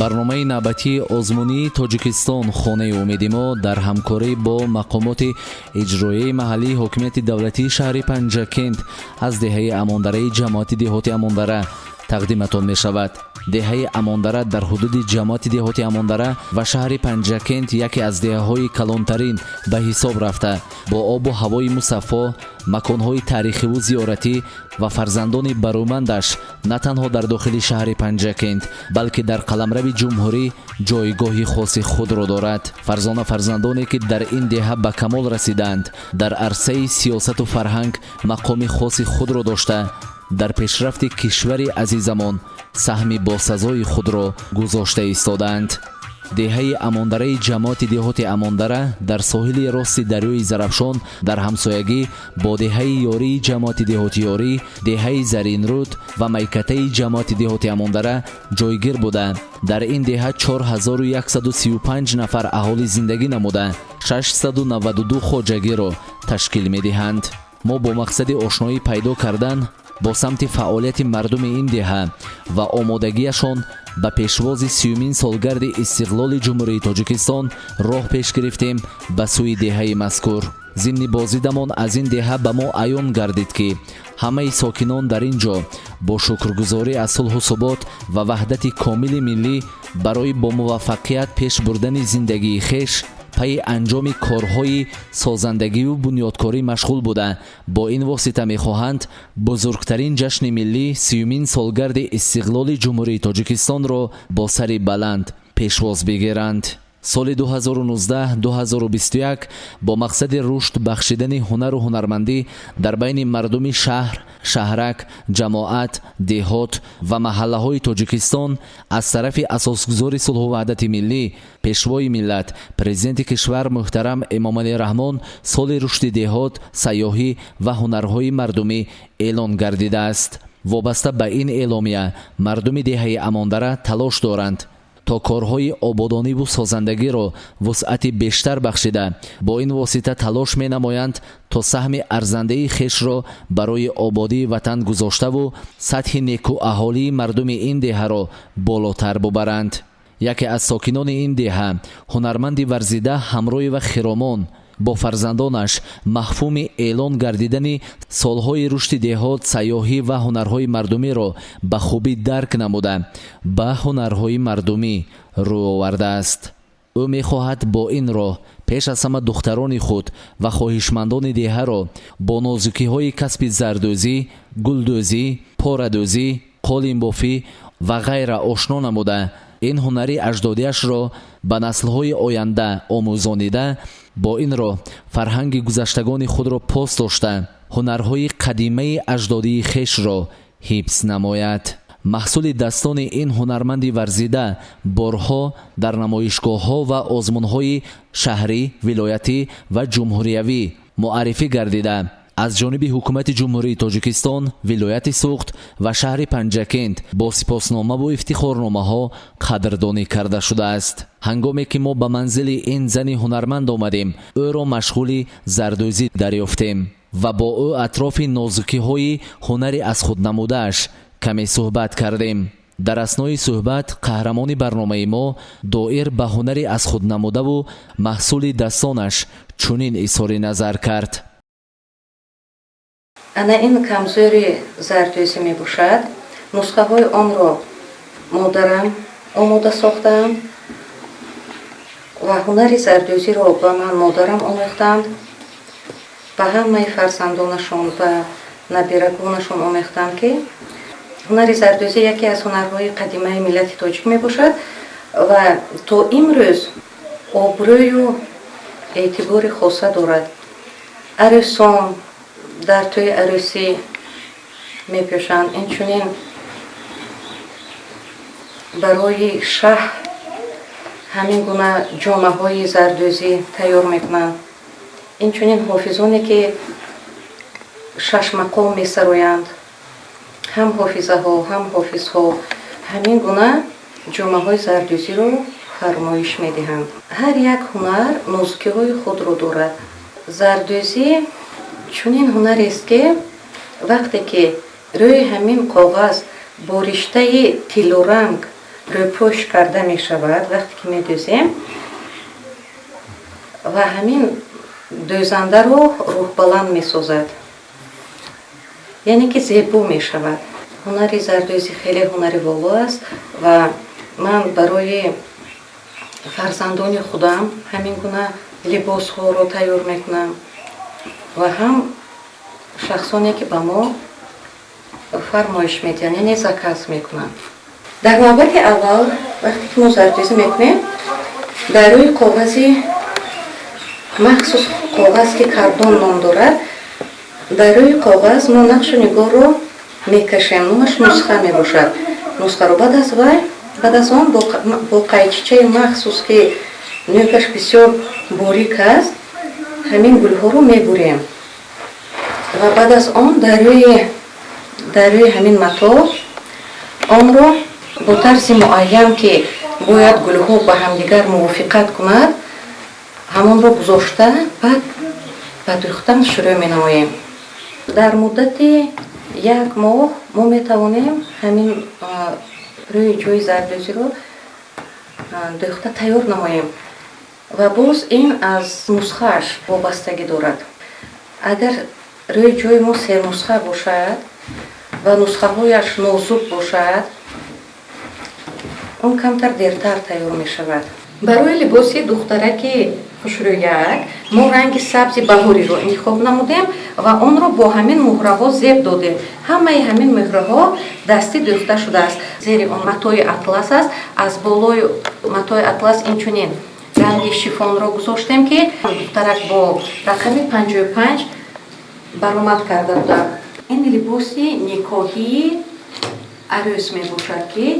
барномаи навбатии озмунии Тоҷикистон хонаи умеди мо дар ҳамкорӣ бо мақомоти иҷроияи маҳаллии ҳокимияти давлатии шаҳри Панҷакент аз деҳаи Амондараи ҷамоати деҳоти Амондара тақдиматон мешавад. деҳаи Амондара дар ҳудуди ҷамоати деҳоти Амондара ва шаҳри Панҷакент яке аз деҳаҳои калонтарин ба ҳисоб рафта, бо обу ҳавои мусаффо, маконҳои таърихиву зиёратӣ ва фарзандони барӯмандаш на танҳо дар дохили шаҳри Панҷакент, балки дар қаламрави ҷумҳурӣ ҷойгоҳи хоси худро дорад. Фарзона фарзандоне ки дар ин деҳа ба камол расиданд, дар арсаи сиёсату фарҳанг мақоми хоси худро дошта, дар пешрафти кишвари азизамон саҳми босазои худро гузошта истодаанд. деҳаи Амондараи ҷамоати деҳоти Амондара дар соҳили рости дарёи Зарафшон дар ҳамсоягӣ бо деҳаи ёрии ҷамоати деҳоти Ёрӣ, деҳаи Заринруд ва майкатаи ҷамоати деҳоти Амондара ҷойгир буда, дар ин деҳа 4135 нафар аҳолӣ зиндагӣ намуда 692 хоҷагиро ташкил медиҳанд. мо бо мақсади ошноӣ пайдо кардан бо самти фаъолияти мардуми ин деҳа ва омодагиашон ба пешвози 30-мин солгарди истиқлоли ҷумҳурии Тоҷикистон роҳ пеш гирифтем ба сӯи деҳаи мазкур. зимни бозидамон аз ин деҳа ба мо аён гардид ки ҳамаи сокинон дар ин ҷо бо шукргузорӣ аз сулҳу субот ва ваҳдати комили миллӣ барои бо муваффақият пеш бурдани зиндагии хеш пайи анҷоми корҳои созандагиву бунёдкорӣ машғул буда, бо ин восита мехоҳанд бузургтарин ҷашни миллӣ 30-мин солгарди истиқлоли ҷумҳурии Тоҷикистонро бо сари баланд пешвоз бигиранд. соли 2019-2021 бо мақсади рушд бахшидани ҳунару ҳунармандӣ дар байни мардуми шаҳр, шаҳрак, ҷамоат, деҳот ва маҳаллаҳои Тоҷикистон аз тарафи асосгузори сулҳу ваҳдати миллӣ, пешвои миллат, президенти кишвар муҳтарам Эмомалӣ Раҳмон соли рушди деҳот, сайёҳӣ ва ҳунарҳои мардумӣ эълон гардидааст. вобаста ба ин эъломия мардуми деҳаи Амондара талош доранд то корҳои ободониву созандагиро вусъати бештар бахшида, бо ин восита талош менамоянд то саҳми арзандаи хешро барои ободии ватан гузоштаву сатҳи некуаҳолии мардуми ин деҳаро болотар бубаранд. яке аз сокинони ин деҳа, ҳунарманди варзида ҳамроҳи ва хиромон, бо фарзандонаш маҳфуми эълон гардидани солҳои рушди деҳот, сайёҳӣ ва ҳунарҳои мардумиро ба хубӣ дарк намуда ба ҳунарҳои мардумӣ рӯ овардааст. ӯ мехоҳад бо ин роҳ пеш аз ҳама духтарони худ ва хоҳишмандони деҳаро бо нозукиҳои касби зардӯзӣ, гулдӯзӣ, порадӯзӣ, қолинбофӣ ва ғайра ошно намуда, ин ҳунари аҷдодиашро ба наслҳои оянда омӯзонида, бо ин роҳ фарҳанги гузаштагони худро пос дошта, ҳунарҳои қадимаи аҷдодии хешро ҳифз намояд. маҳсули дастони ин ҳунарманди варзида борҳо дар намоишгоҳҳо ва озмунҳои шаҳрӣ, вилоятӣ ва ҷумҳуриявӣ муаррифӣ гардида, аз ҷониби ҳукумати ҷумҳурии Тоҷикистон, вилояти Суғд ва шаҳри Панҷакент бо сипосномаву ифтихорномаҳо қадрдонӣ карда шудааст. ҳангоме ки мо ба манзили ин зани ҳунарманд омадем, ӯро машғули зардӯзӣ дарёфтем ва бо ӯ атрофи нозукиҳои ҳунари аз худ намудааш каме суҳбат кардем. дар аснои суҳбат қаҳрамони барномаи мо доир ба ҳунари аз худ намудаву маҳсули дастонаш чунин изҳори назар кард. ана ин камзори зардӯзӣ мебошад. нусхаҳои онро модарам омода сохтаам ва ҳунари зардӯзиро ба ман модарам омӯхтанд, ба ҳамаи фарзандонашон ва набирагонашон омӯхтанд ки ҳунари зардӯзӣ яке аз ҳунарҳои қадимаи миллати тоҷик мебошад ва то имрӯз обрӯю эътибори хоса дорад. арӯсон дар тӯи арӯсӣ мепӯшанд, инчунин барои шаҳр ҳамин гуна ҷомаҳои зардӯзӣ тайёр мекунанд. инчунин ҳофизоне ки 6 мақом месароянд, ҳам ҳофизаҳо, ҳам ҳофизҳо ҳамин гуна ҷомаҳои зардӯзиро фармоиш медиҳанд. ҳар як ҳунар нозукиҳои худро дорад. зардӯзӣ чунин ҳунарест ки вақте ки рӯи ҳамин коғаз бо риштаи тилоранг روپوش کرده می شود وقتی که می دوزیم و همین دوزنده رو روح بلند می سازد، یعنی که زیبا می شود. هنر زردوزی خیلی هنر والا است و من برای فرزندان خودم همین گونه لباس ها رو تیار میکنم و هم شخصانی که به ما فرمایش میدن، یعنی زکاس میکنم. در نوبت اول وقتی که ما زردوزی میکنیم در روی کاغذی مخصوص کاغذ که کاردون نام دارد، در روی کاغذ ما نقش و نگاه رو میکشیم. نامش نسخه میباشد. نسخه رو بعد از آن با قیچیچه مخصوص که نوکش بسیار باریک است همین گلها رو میبریم و بعد از آن در روی همین متا آن رو با طرز معین که باید گلها با همدیگر موافقت کند همون رو گذاشته بعد دوختن شروع می نماییم. در مدت 1 ماه ما می توانیم همین روی جوی زردوزی رو دوخته تیار نماییم و باز این از نسخهش وابستگی دارد. اگر روی جوی ما 3 نسخه باشد و نسخه هایش نازک باشد اون کمتر دیرتر تیار می شود. برای لباسی دخترک خوشرویک ما رنگ سبز بهاری رو انتخاب نمودیم و اون رو با همین مهره ها زیب دادیم. همه همین مهره ها دستی دوخته شده است. زیر اون متای اطلس است. از بالای متای اطلس اینچنین رنگ شیفون رو گذاشتیم که دخترک با رقم 55 برآمد کرده بود. این لباسی نکاحی عروس می باشد که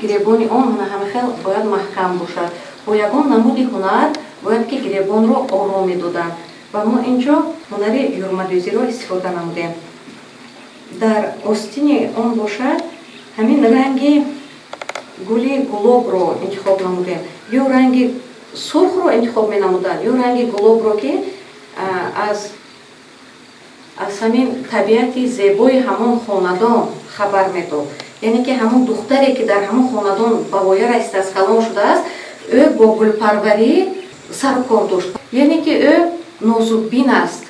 گریبانی آن همه خیلی باید محکم باشد. با یگان نمود هنر باید که گریبان رو آرامی دادن و ما اینجا هنر یورمادوزی رو استفاده نمودیم. در آستین آن باشد همین رنگ گلی گلاب رو انتخاب نمودیم یا رنگ سرخ رو انتخاب می نمودن یا رنگ گلاب رو که از همین طبیعت زیبای همون خاندان خبر میداد. یعنی که همون دختری که در همون خاندان بوایر است از کلام شده است او با گلپروری سر کار داشت. یعنی که او نازک بین است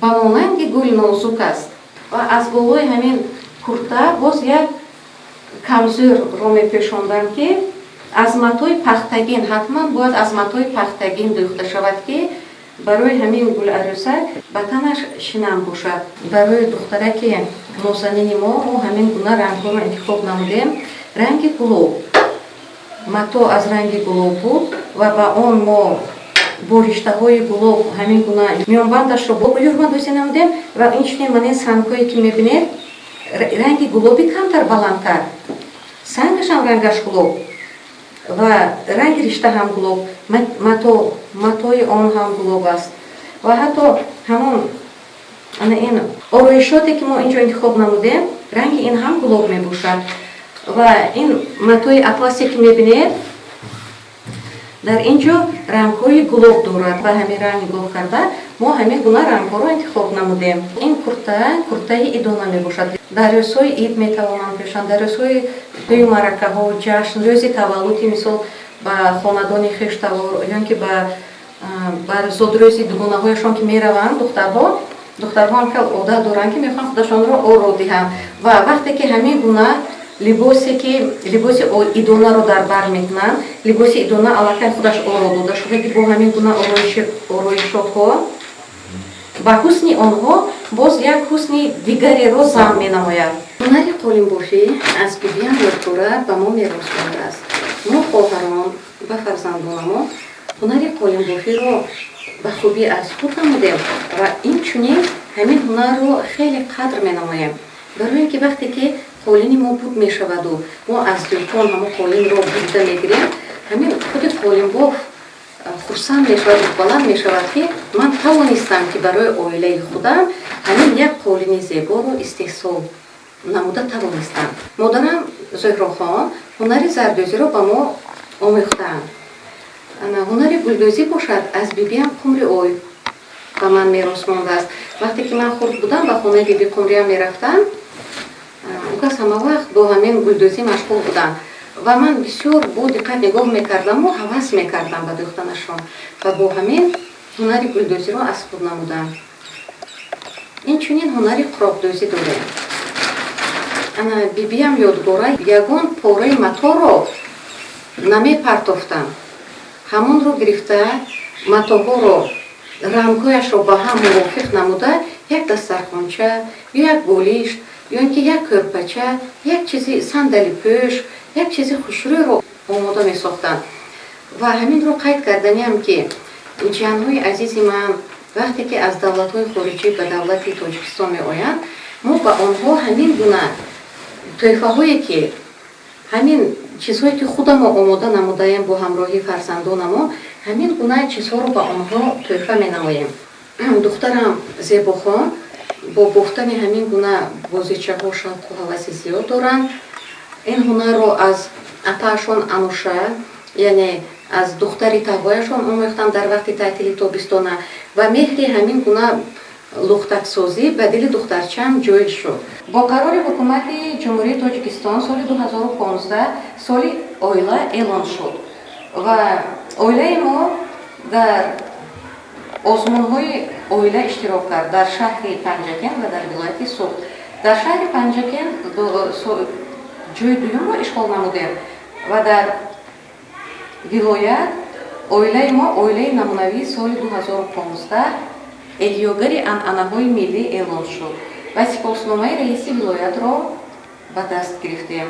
با مانند گل نازک است و از بالای همین کرتا باز یک کمزور رو میپوشاندن که از متای پختگین حتما باید از متای پختگین دوخته شود که برای همین گل عروسک بدنش شنم باشد. برای دخترک نازنین ما همین گونه رنگ رو انتخاب نمودیم. رنگ گلاب متا از رنگ گلاب بود و با آن ما با رشته های گلاب همین گونه میانبندش رو با یورمادوزی نمودیم و اینچنین من سنگایی که میبینید رنگ گلابی کمتر بلندتر، سنگش هم رنگش گلاب و رنگ رشته هم گلاب، متای آن هم گلاب است و حتی همون این آرایشاتی که ما اینجا انتخاب نمودیم رنگ این هم گلاب می باشد و این متای اطلسی که میبینید در اینجا رنگ های گلاب دارد و همین رنگ گلاب کرده ما همین گونه رنگ ها رو انتخاب نمودیم. این کرتای ادانه می باشد. در روزهای عید می توانند بشن، در روزهای دوی مرکه ها جشن روزی تولدی مثال با خاندان خویش یا که بر زادروزی دوگانه هایشان که می روند دخترها هم خیلی عادت دارند که میخوان خودشان را آرا دهند و وقتی که همین گونه لباس ادانه رو در بر میکنن، لباس ادانه علاقه خودش آرا داده شده که با همین گونه آرایشات ها با حسن آنها باز یک حسن دیگری رو ضم می نماید. هنر قالین‌بافی از بیبیان یادگاره به ما میراث مانده است. ما خواهران و فرزندان ما هنر قالین‌بافی رو به خوبی از خود نمودیم و اینچنین همین هنر رو خیلی قدر می نماییم. برای اینکه وقتی که قالین ما بود می شود و ما از دوکان همه قالین رو بوده می گیریم همین خود قالین‌باف خرسند می شود و بلند می شود که من توانستم که برای عائله خودم همین یک قالین زیبا رو استحصال نموده توانستم. مادرم زهرا خان هنر زردوزی رو به ما آموختند. هنر گلدوزی باشد از بیبیم قمری اوی به من میراث مانده است. وقتی که من خرد بودم به خانه بیبی قمری هم میرفتم کس همه وقت با همین گلدوزی مشغول بودن و من بسیار با دقت نگاه میکردم و حواس میکردم به دوختنشون و با همین هنر گلدوزی رو از خود نمودم. این چنین هنری قرابدوزی داره. انا بیبیم یادگاره یگان پاره متا رو نمی پرتافتم. همون رو گرفته متاها رو رنگهایش رو با هم موافق نموده یک دسترخوانچه یا یک گولیش یا اینکه یک کرپچه یک چیزی صندلی پوش یک چیزی خوشروی رو آماده می ساختن و همین رو قید کردنی هم که جانهای عزیزی من وقتی که از دولت‌های خارجی به دولت تاجیکستان می آیند ما به آنها همین گونه تحفه هایی که همین چیزهایی که خودم آماده نمودیم با همراهی فرزندان ما همین گونه چیزها رو به آنها تحفه می نماییم. دخترم زیبا خان با بافتن همین گونه بازیچه ها شوق و هوس زیاد دارند. این هنر رو از اتاشون انوشه یعنی از دختری تابایشون آموختن در وقت تعطیل تابستانه و مهری همین گونه لختک سازی به دل دخترچم جای شد. با قرار حکومت جمهوری تاجیکستان سال 2015 سال اویله اعلان شد و اویله ما در آزمون‌های اویله اشتراک کرد در شهر پنجکن و در ولایت سوخت. در شهر پنجکن جای دوم رو اشغال نمودیم و در ولایت اویله ما اویله نمونوی سال 2015 احیاگری عنعنه‌های ملی اعلان شد و سپاسنامه رئیس ولایت را به دست گرفتیم.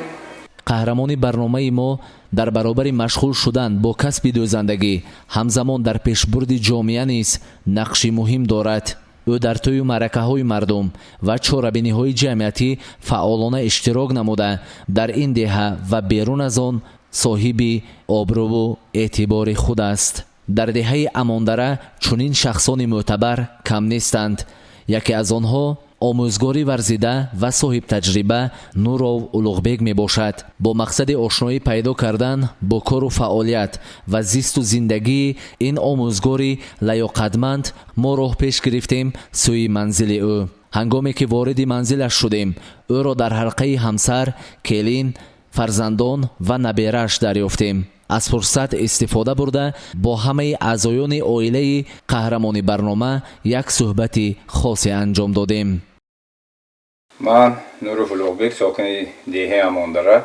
قهرمان برنامه ما در برابر مشغول شدن با کسب دوزندگی همزمان در پیشبرد جامعه نیز نقشی مهم دارد. او در طی معرکه های مردم و چاره‌بینی های جمعیتی فعالانه اشتراک نموده در این دهه و بیرون از آن صاحب آبرو و اعتبار خود است. در دهه اماندره چنین شخصان معتبر کم نیستند. یکی از آنها آموزگاری ورزیده و صاحب تجربه نوراو اولوغبگ می باشد. با مقصد آشنایی پیدا کردن با کار و فعالیت و زیست و زندگی این آموزگاری لیاقتمند ما راه پیش گرفتیم سوی منزل او. هنگامی که وارد منزلش شدیم او را در حلقه همسر، کلین، فرزندان و نبیرش دریافتیم. از فرصت استفاده برده با همه اعضایان عائله قهرمان برنامه یک صحبت خاصی انجام دادیم. من نوراو اولوغبگ ساکن دهه اماندره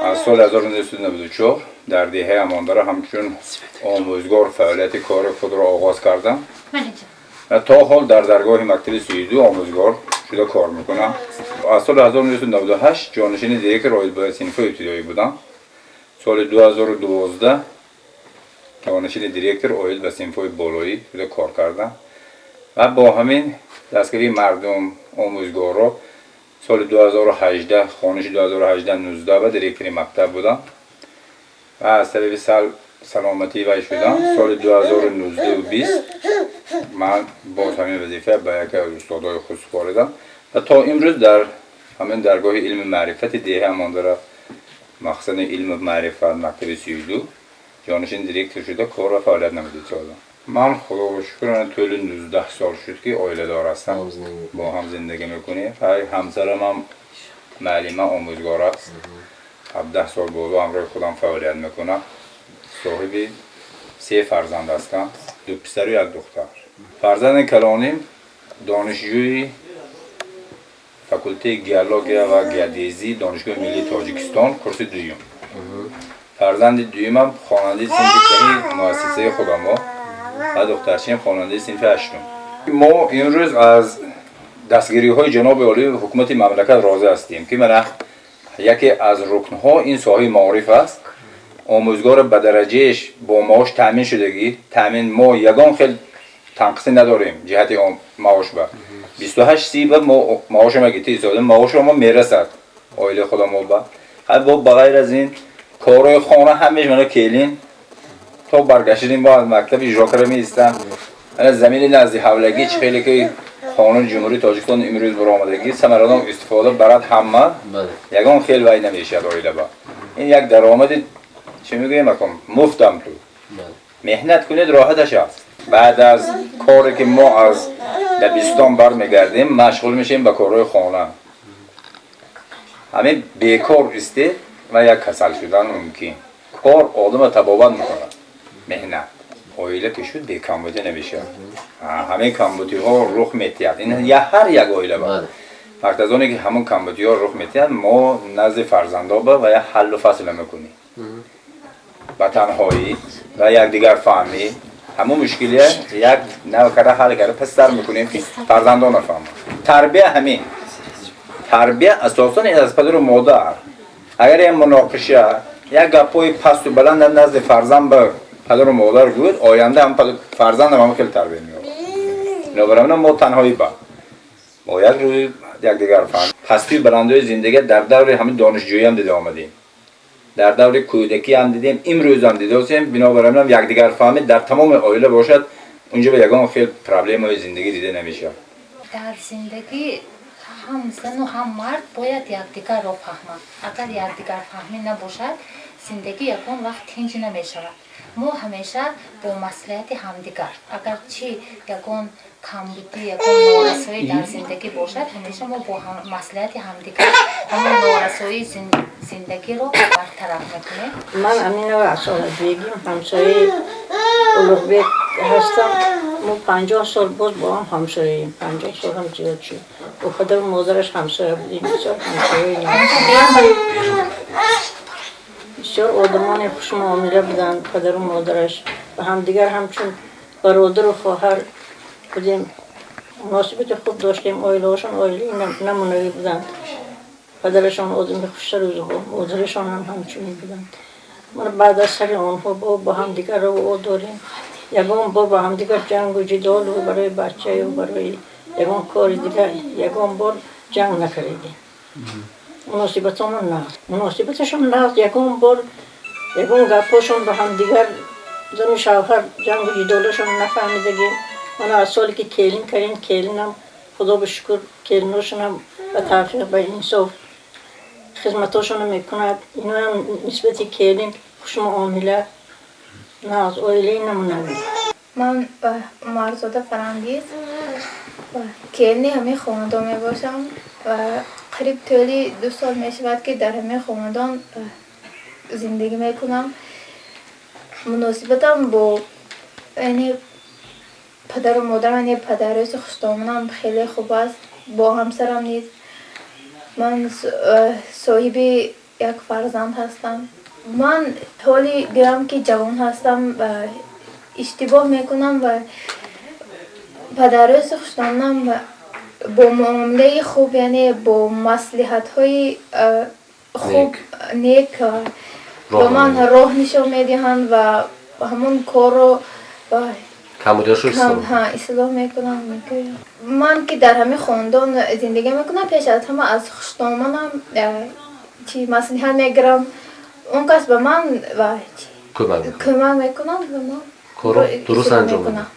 از سال 1994 در دهه اماندره همچون آموزگار فعالیت کار خود را آغاز کردم و تا حال در درگاه مکتب 32 آموزگار شده کار میکنم. از سال 1998 جانشین دیرکتور رایل صنف ابتدایی بودم. سال 2012 جانشین دیرکتور اویل و صنف بالایی شده کار کردم و با همین دستگیری مردم آموزگارا سال 2018 خانش 2018-19 و دیرکتور مکتب بودم و از طریق سلامتی وی شدم. سال 2019 و 20 من باز همین وظیفه به یکی از استادای خود سپاردم و تا امروز در همین درگاه علم معرفت دهه اماندره مخزن علم معرفت مکتب 32 جانشین دیرکتور شده کار و فعالیت نموده کردم. من خدا رو شکر طول 19 سال شد که عائله دار هستم، با هم زندگی میکنیم. همسرم هم معلمه آموزگار است، 17 سال بود همراه خودم فعالیت میکنم. صاحب 3 فرزند هستم، 2 پسر و 1 دختر. فرزند کلانیم دانشجوی فاکولته گیولوژیا و گیودزی دانشگاه ملی تاجیکستان کورس دوم. فرزند دومم خواننده صنف دهی مؤسسه خودم و دخترچیم خواننده صنف 8. ما امروز از دستگیری های جناب عالی حکومت مملکت راضی هستیم که من یکی از رکن ها این ساحه معارف است. آموزگار به درجهش با معاش تامین شدگی، تامین ما یگان خیلی تنقصی نداریم جهت معاش با 28 سی به معاش ما گیتی ساده معاش ما میرسد عائله خودم با بغیر از این کارهای خانه همیش منو کلین تا برگشتیم با از مکتب اجرا کرده میستم. انا زمین نزدیک حولگی چه خیلی که قانون جمهوری تاجیکستان امروز برآمدگی ثمرات استفاده برات همه یگان خیلی وای نمیشه عائله با این یک درآمد چه میگم مفتم تو مهنت کنید راحتش است. بعد از کاری که ما از دبستان برمیگردیم مشغول میشیم به کارهای خانه. همه بیکار استه و یک کسل شدن ممکن کار آدم تبابت میکنه مهنت اویله که شد به کمبودی نمیشه همه کمبودی ها رخ میتید این یا هر یک اویله با وقت از اونی که همون کمبودی ها رخ میتید ما نزد فرزندا با و یا حل و فصل میکنیم با تنهایی و یک دیگر فهمی همون مشکلیه یک نو کرده حل کرده پس در میکنیم که فرزندا نفهمه تربیه همین تربیه اساساً از پدر و مادر اگر این مناقشه یک گپای پست و بلند نزد فرزند به پدر و مادر گوید آینده هم فرزند هم خیلی تربیه میاد برای ما تنهایی باید روی یک دیگر فهم هستی بلندای زندگی در دور همین دانشجویی هم دیده آمدیم در دور کودکی هم دیدیم امروز هم دیده هستیم بنابراین یک دیگر فهمی در تمام عائله باشد اونجا به یگان خیلی پرابلم های زندگی دیده نمیشه در زندگی هم زن و هم مرد باید یکدیگر را فهمند. اگر یکدیگر فهمی نباشد زندگی یکان وقت تنج نمی شود. ما همیشه با مصلحت همدیگر اگر چی یکان کمبودی یکان نارسایی در زندگی باشد همیشه ما با مصلحت همدیگر همون نارسایی زندگی رو برطرف میکنیم. من امینه و اصالت بگیم همسایه اولوغبیک هستم. ما 50 سال باز با هم همسایه ایم. 50 سال هم زیاد شد. و پدر و مادرش همسایه بودیم. بسیار همسایه ایم. بسیار آدمان خوش معامله بودن پدر و مادرش و همدیگر همچون برادر و خواهر بودیم. مناسبت خوب داشتیم. آیلهاشون آیلی نمونوی بودن. پدرشان آدم خوشتر و مادرشان هم همچونی بودن. من بعد از سر آنها با همدیگر رو داریم. یکان با همدیگر جنگ و جدال و برای بچه و برای یکان کار دیگر یکان بار جنگ نکردیم. مناسبتشون نه یکان بار یکان گپاشون با همدیگر زن و شوهر جنگ و جدالشون نفهمیدگیم. من از سالی که کلین کردیم کلین هم خدا به شکر کلیناشون هم به توفیق به انصاف خدمتاشون هم میکند. اینا هم نسبتی کلین خوش معامله نه از آیلی نمونوی. من مرزاده فرانگیز و کلینی همه خاندان می باشم و قریب طولی 2 سال می شود که در همه خاندان زندگی می کنم. مناسبتم با پدر و مادرم پدرش خوشدامنم خیلی خوب است. با همسرم نیز من صاحب یک فرزند هستم. من حالی گرم که جوان هستم و اشتباه میکنم و پدرش خوشدامنم با معامله خوب یعنی با مصلحت های خوب نیک با من راه نشان میدهند و همون کار رو اصلاح میکنم. من که در همه خاندان زندگی میکنم پیش از همه از خوشدامنم چی مصلحت میگیرم. اون کس به من و کمک میکنم و من کارو درست انجام میدم.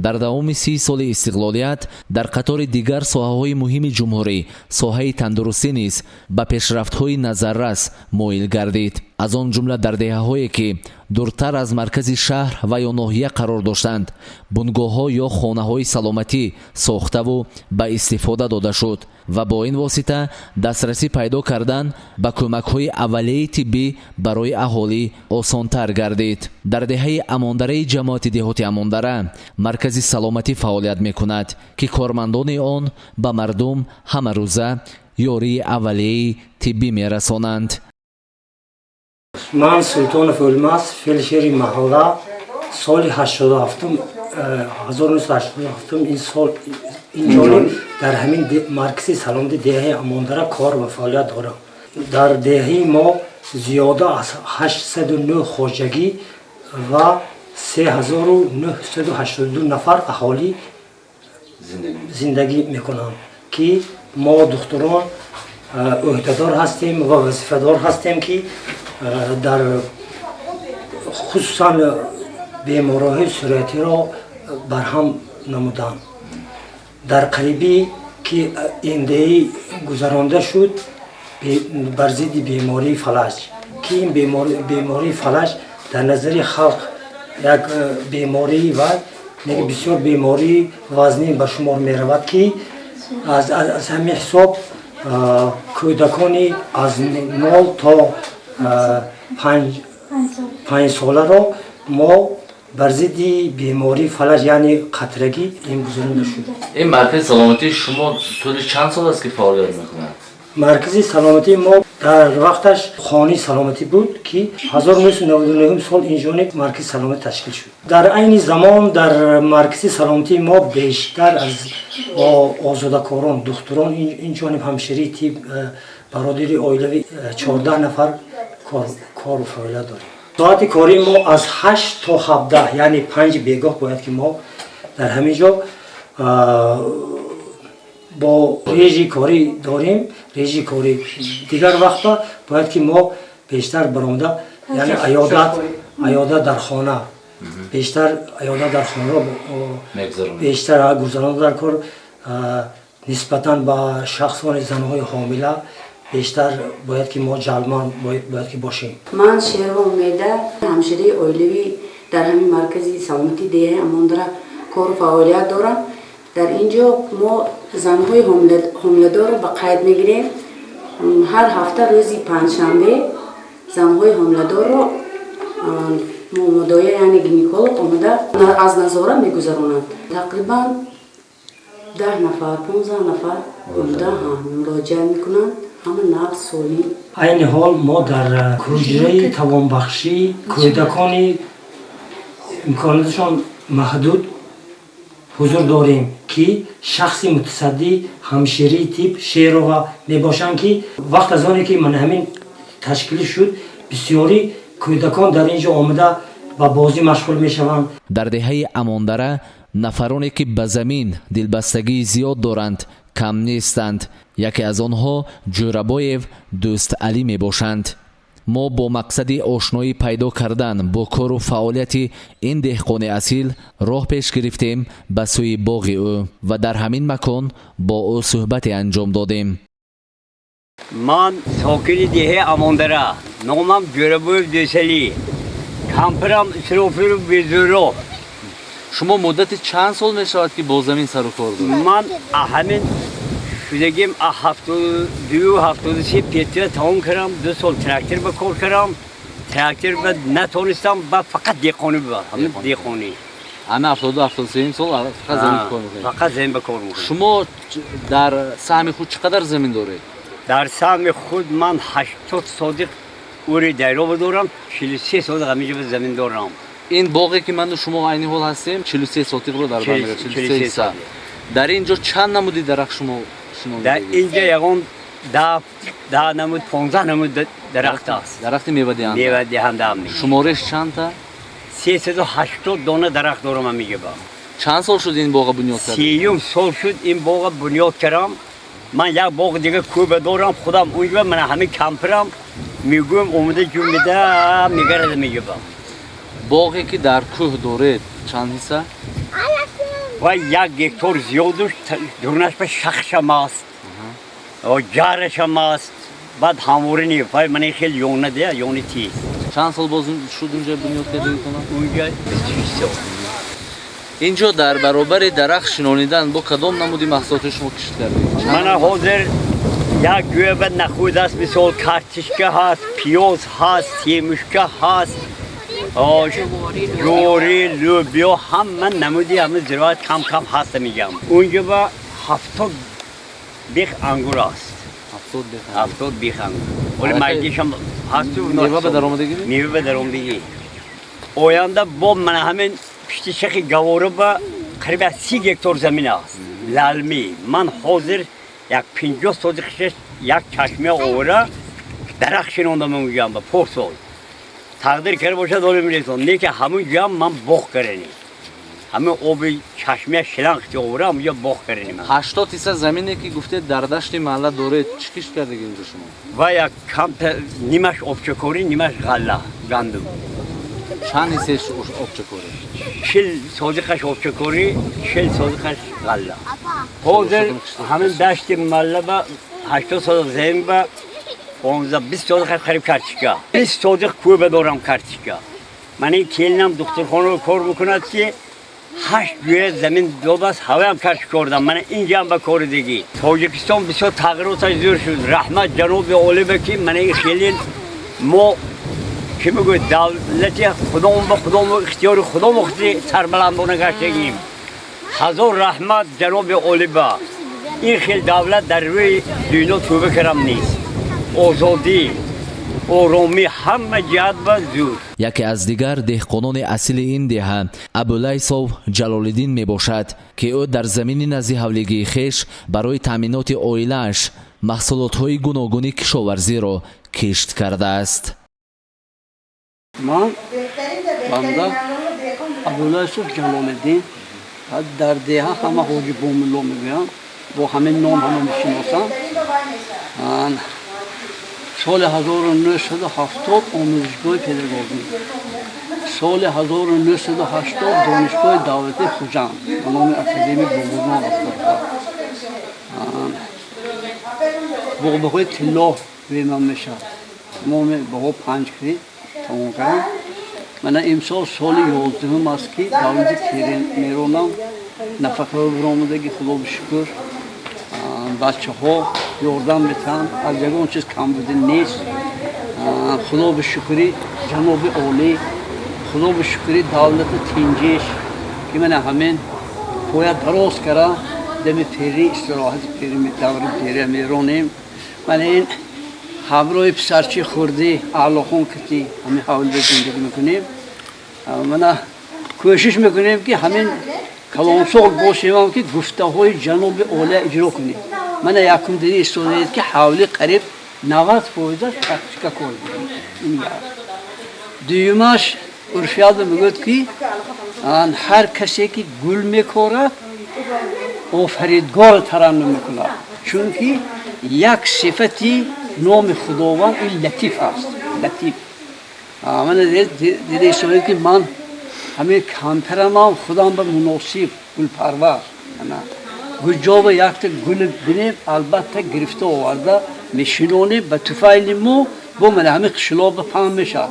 در دوام 30 سال استقلالیت در قطار دیگر ساحه‌های مهم جمهوری ساحه تندرستی نیز به پیشرفت‌های نظررس مایل گردید. از آن جمله در دهه‌هایی که دورتر از مرکز شهر و یا ناحیه قرار داشتند بنگاه‌ها یا خانه‌های سلامتی ساخته و به استفاده داده شد و با این واسطه دسترسی پیدا کردن به کمک‌های اولیه طبی برای اهالی آسان‌تر گردید. در دهه اماندره جماعت دهاتی اماندره مرکز سلامتی فعالیت می‌کند که کارمندان آن به مردم همه روزه یاری اولیه طبی می‌رسانند. من سلطان فولماس فلشری محله سال 1987 این سال اینجا در همین مرکز سلامتی دهه اماندره کار و فعالیت دارم. در دهه ما زیاده از 809 خواجگی و 3982 نفر اهالی زندگی میکنند که ما دکتران عهدهدار هستیم و وظیفه‌دار هستیم که در خصوصا بیماری‌های سرطانی را برهم نمودن. در قریبی که اینده‌ای گذرانده شد بر ضد بیماری فلج که این بیماری فلج در نظر خلق یک بیماری و بسیار بیماری وزنی به شمار می رود که از همین حساب کودکانی از 0 تا 5 ساله را ما بر ضد بیماری فلج یعنی قطرگی این گذرانده شد. این مرکز سلامتی شما طول چند سال است که فعالیت میکنند؟ مرکز سلامتی ما در وقتش خانه سلامتی بود که 1999 سال اینجا مرکز سلامتی تشکیل شد. در این زمان در مرکز سلامتی ما بیشتر از با آزادکاران دکتران اینجا همشری تیپ برادری اویلوی 14 نفر کار و فعالیت داریم. ساعت کاری ما از 8 تا 17 یعنی 5 بیگاه باید که ما در همینجا با رژی کاری داریم. رژی کاری دیگر وقتا باید که ما بیشتر برآمده یعنی عیادت در خانه بیشتر عیادت در خانه را بیشتر گذراندن در کار نسبتاً به شخصان زنهای حامله بیشتر باید که ما جلمان باید که باشیم. من شیرو امیده همشری اویلوی در همین مرکزی سلامتی دیه اماندرا کار و فعالیت دارم. در اینجا ما زنهای حامله‌دار را به قید میگیریم. هر هفته روزی پنجشنبه زنهای حامله‌دار را مدایا یعنی گینیکولوگ آمده از نظاره میگذرانند. تقریبا 10 نفر 15 نفر آمده مراجعه میکنند. همه نقص سالی. این حال ما در پروژه توانبخشی کودکانی امکاناتشان محدود حضور داریم که شخص متصدی همشری تیپ شیرو میباشند که وقت از آنی که من همین تشکیل شد بسیاری کودکان در اینجا آمده و بازی مشغول میشوند. در دهه اماندره نفرانی که به زمین دلبستگی زیاد دارند کم نیستند. یکی از آنها جورابایف دوست علی می باشند. ما با مقصد آشنایی پیدا کردن با کار و فعالیت این دهقان اصیل راه پیش گرفتیم به سوی باغ او و در همین مکان با او صحبت انجام دادیم. من ساکن دهه اماندره، نامم جورابایف دوسلی، کمپرم اسرافیل بیزورو. شما مدت چند سال می شود که با زمین سر و کار دارید؟ من همین شدگیم 72-73 پیتر تمام کردم. 2 سال تراکتور به کار کردم. تراکتور به نتونستم با فقط دهقانی بود. همین دهقانی. همه 72-73 سال فقط زمین کار میکنید؟ فقط زمین به کار میکنم. شما در سهم خود چقدر زمین دارید؟ در سهم خود من 80 صادق اوری دایره دارم. 43 صادق همینجا زمین دارم. این باغی که من و شما عینی حال هستیم 43 صادق رو در بر میره. 43 سال. در اینجا چند نمودی درخت شما شناخته؟ در اینجا یکم 10 نمود 15 نمود درخت است. درخت میوه دهنده. میوه دهنده هم. شمارش چند تا؟ 380 دانه درخت دارم من میگم. چند سال شد این باغ بنیاد کردی؟ 30 سال شد این باغ بنیاد کردم. من یک باغ دیگه کوبه دارم خودم اونجا من همه کمپرم میگم اومده جمعه میگرد میگم. باغی که در کوه دارید چند حصه؟ و 1 هکتار زیادش درونش به شخشم است و جارشم است. بعد هموره نیفای من خیلی یونه ده یونه تیز. چند سال باز شد اونجا بنیاد کردید؟ اونجا 26 سال. اینجا در برابر درخت شنانیدن با کدام نمودی محصولات شما کشت کردید؟ من حاضر یک گویه نخود است مثل کارتشکه هست، پیاز هست، سیمشکه هست، جوری، لوبیا هم من نمودی همه زراعت کم کم هست میگم. اونجا با 70 بیخ انگور است. 70 بیخ انگور. ولی مردیش هم هست و میوه به درآمدگی؟ میوه به درآمدگی. آینده با من همین پشت شخ گواره با قریب 30 هکتار زمین است. لالمی من حاضر یک 50 صادقش یک چشمه آوره درخت شنوندم میگم با پرسال. تقدیر کرده باشه داره میرسون. نه که همون جا من باغ کردنی. همه آب چشمه شلنگ آوره همونجا باغ کردنی من. 80% زمینی که گفته در دشت محله داره چی کش کرده اینجا شما؟ و یک کمپ نیمش آبچکاری نیمش غله گندم. چند حصه آبچکاری؟ 40 صادقش آبچکاری 40 صادقش غله. حاضر همین دشت محله با 80 صادق زمین با 15-20 صادق خرید کارتشکا 20 صادق کوه بدارم کارتشکا. من این کلینم دکترخانه رو کار میکند که 8 göğe zemin dolmaz havayam karşı kordam. Bana ince amba koridagi. Tojikiston bisyor tağır olsa izliyorsun. Rahmat Canubi Olibeki bana xelil mo kimi gö devleti Xudom ihtiyarı Xudom uxti sarbalan buna karşıyım. Hazır rahmat Canubi Oliba. این خیلی دولت در روی دنیا توبه کرم نیست آزادی آرامی همه جهت و زور. یکی از دیگر دهقانان اصیل این دهه ابولیسов جلالالدین میباشد که او در زمین نزد حولگی خویش برای تامینات عائله‌اش محصولات‌های گوناگون کشاورزی را کشت کرده است. من بنده ابولیسov جلالالدین در دهه همه حاجی بوملو میگویم با همین نام همه میشناسم. سال 1970 آموزشگاه پداگوژی، سال 1980 دانشگاه دولتی خوجند به نام اکادمی بوملو رفتم. بغبغای طلا ویمن میشد. نام بغو 5 کری تمام کردم. من امسال سال 11 است که دولتی پیرین میرونم. نفقه برآمدگی خدا به شکر. بچه ها یاردم میتن از یگان چیز کم بوده نیست. خدا به شکری جناب عالی، خدا به شکری دولت تنجش که من همین باید دراز کرده دم پیری استراحت پیری دور پیری میرونیم. من این همراه پسرچی خورده علاقون کتی همین حول به زندگی میکنیم. من کوشش میکنیم که همین کلانسال باشیم که گفته های جناب عالی اجرا کنیم. من یکم دیدی استودیت که حوالی قریب 90% تحقیق کنیم. دویمش عرفیات میگوید که هر کسی که گل میکارد آفریدگار ترنم میکنه، چون که یک صفتی نام خداوند این لطیف است. لطیف. من دیدی استودیت که من همه کمترم خودم به مناسب گل پرور. گل جاب یک تا گل بینیم البته گرفته آورده میشینونه به توفیل مو با من همه خشلاب پام میشه.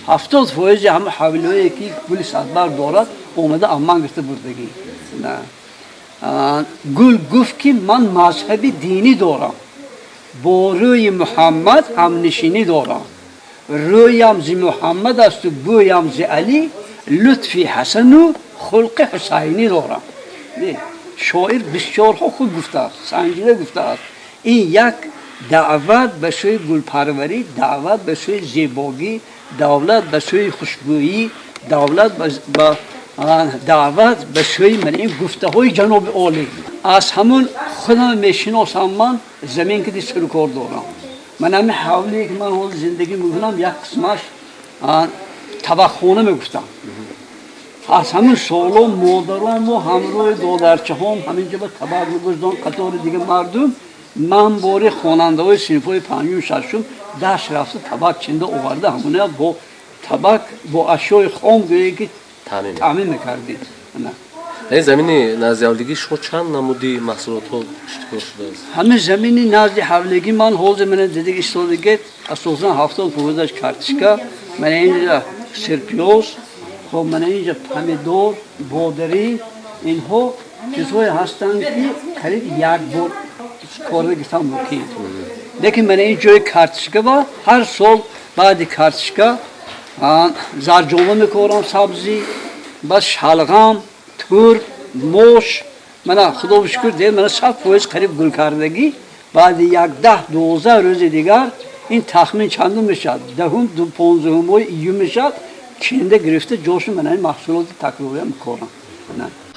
70% همه حوالهایی که گل صدبر دارد اومده امان گرفته بردگی. گل گفت که من مذهب دینی دارم، با روی محمد هم نشینی دارم. رویم زی محمد است و بویم زی علی، لطفی حسن و خلق حسینی دارم. شاعر بسیار خوب گفته است، سنجیده گفته است. این یک دعوت به سوی گلپروری، دعوت به سوی زیبایی، دعوت به سوی خوشبویی، دعوت به سوی من این گفته های جناب عالی. از همون خودم میشناسم. من زمین که دی سرکار دارم. من همین حولی که من حال زندگی میکنم یک قسمش طبخخانه میگفتم. از همین سالا مادران و همراه دادرچه هم همینجا به طبق میگذدن قطار دیگه مردم. من باره خواننده های صنف های 5 و 6 دست رفته طبق چنده آورده همونه با طبق با اشیاء خام گویه که تامین میکردید. این زمین نزد حولگی شما چند نمودی محصولات ها اشتکار شده است؟ همین زمین نزد حولگی من حوض من دیدگی استادگی اساسا 70% کارتشکا، من اینجا سرپیوز، خب من اینجا پمیدور، بادری، اینها چیزهایی هستند که قریب یک بار کار گفتم بکنید. لیکن من اینجا کارتشکا با هر سال بعد کارتشکا زرجوبه میکارم، سبزی، بس شلغم، تور، موش. من خدا به شکر دید من 100% قریب گل کردگی. بعد یک 10-12 روز دیگر این تخمین چندم میشد، 10-15 ایوم میشد، چنده گرفته جوش من این محصولات تکراری میکنم.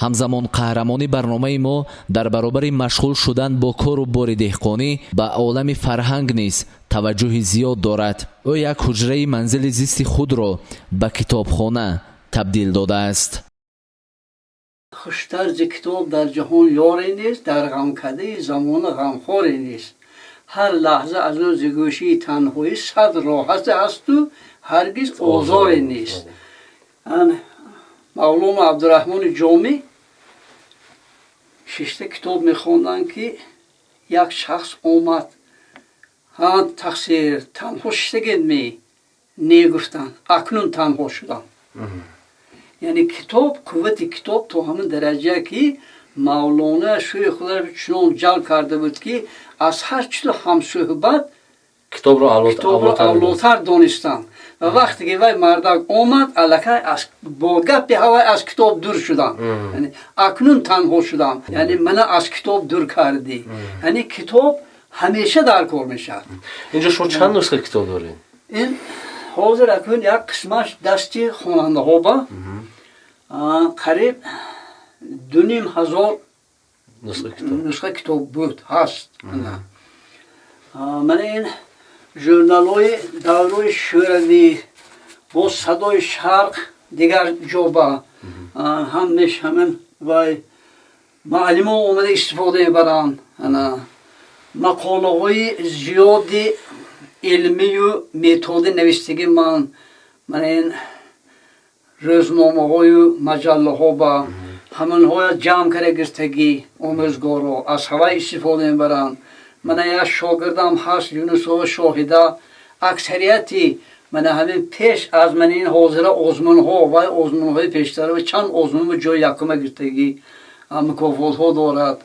همزمان قهرمانی برنامه ما در برابر مشغول شدن با کار و بار دهقانی به عالم فرهنگ نیز توجه زیاد دارد. او یک حجره منزل زیست خود را به کتابخانه تبدیل داده است. خوشتر ز کتاب در جهان یاری نیست، در غمکده زمان غمخواری نیست. هر لحظه از روز گوشی تنهایی 100 راحت است و هرگز آزاری نیست. مولانا عبدالرحمن جامی 6 کتاب میخوندن که یک شخص اومد تقصیر تنها شدگید می نگفتن، اکنون تنها شدم. یعنی کتاب قوت کتاب تو همون درجه که مولانا شوی خدا چنان جل کرده بود که از هر چیز هم صحبت کتاب رو اولوتر دانستن و وقتی که وی مردک آمد الکه از با گپ هوای از کتاب دور شدم یعنی اکنون تنها شدم یعنی من از کتاب دور کردی یعنی کتاب همیشه در کار میشد. اینجا شما چند نسخه کتاب دارین؟ این حاضر اکنون یک قسمش دستی خواننده ها با قریب 2,500 نسخه کتاب بود هست. من این ژورنال های دوره شوروی با صدای شرق دیگر جا با همش همین و معلم ها اومده استفاده برن مقاله های زیادی علمی و متد نوشتگی من این روزنامه های و مجله ها با همین های جمع کرده گرفتگی آموزگار ها از هوای استفاده برن. من یک شاگردم هست یونس و شاهده اکثریتی من همین پیش از من این حاضره آزمون ها و آزمون های پیشتر و چند آزمون و جای یکم گرفتگی مکافات ها دارد.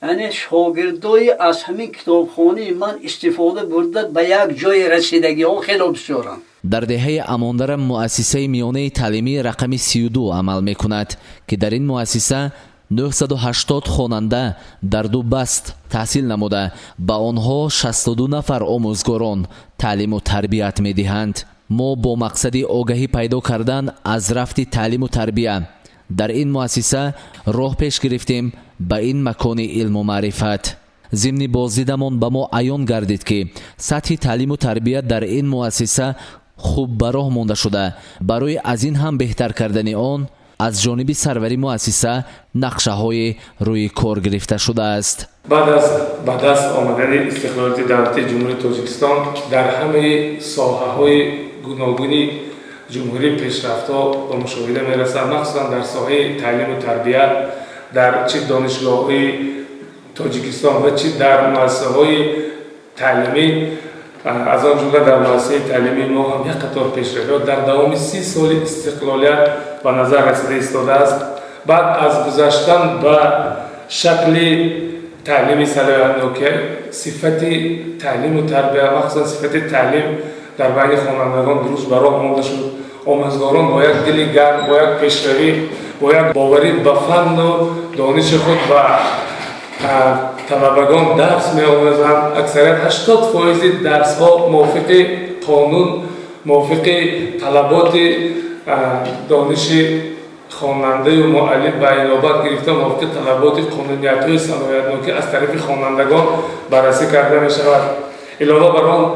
یعنی شاگردای از همین کتابخانه من استفاده برده به یک جای رسیدگی ها خیلی بسیارم. در دهه اماندر مؤسسه میانه تعلیمی رقم 32 عمل میکند که در این مؤسسه 980 خواننده در 2 بست تحصیل نموده با آنها 62 نفر آموزگاران تعلیم و تربیت میدهند. ما با مقصد آگاهی پیدا کردن از رفت تعلیم و تربیت در این مؤسسه راه پیش گرفتیم به این مکان علم و معرفت. ضمن بازدیدمان به ما عیان گردید که سطح تعلیم و تربیت در این مؤسسه خوب به راه مانده شده. برای از این هم بهتر کردن آن از جانب سروری مؤسسه نقشه های روی کار گرفته شده است. بعد از به دست آمدن استقلالیت دولتی جمهوری تاجیکستان در همه ساحه های گوناگونی جمهوری پیشرفته به مشاهده میرسد، مخصوصا در ساحه تعلیم و تربیت در چه دانشگاه های تاجیکستان و چه در مؤسسه های تعلیمی از آن جمله در مؤسسه تعلیمی ما هم یک قطار پیشرفت در دوام 30 سال استقلالیت به نظر رسیده ایستاده است. بعد از گذشتن به شکل تعلیمی صلاحیت که صفت تعلیم و تربیت مخصوصا صفت تعلیم در بین خوانندگان درست به راه مانده شد. آموزگاران با یک دل گرم، با یک پیشروی، با یک باوری به فن و دانش خود و طلبگان درس می آموزند. اکثریت 80% درس ها موافق قانون، موافق طلبات دانش خواننده و معلم به اینابت گرفته، موافق طلبات قانونیت های صلاحیت که از طرف خوانندگان بررسی کرده می شود. علاوه بر آن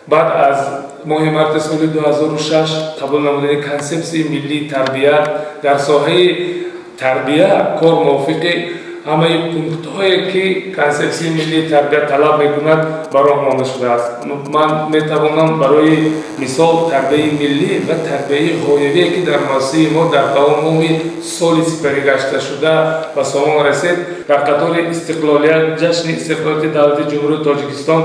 بعد از ماه مارس سال 2006 قبول نمودن کنسپسی ملی تربیت در ساحه تربیت کار موافق همه پونکت هایی که کنسپسی ملی تربیت طلب میکند برای مانده شده است. من میتوانم برای مثال تربیت ملی و تربیت غایبی که در مؤسسه ما در تمام سال سپری گشته شده و سامان رسید در قطار استقلالیت جشن استقلالیت دولتی جمهوری تاجیکستان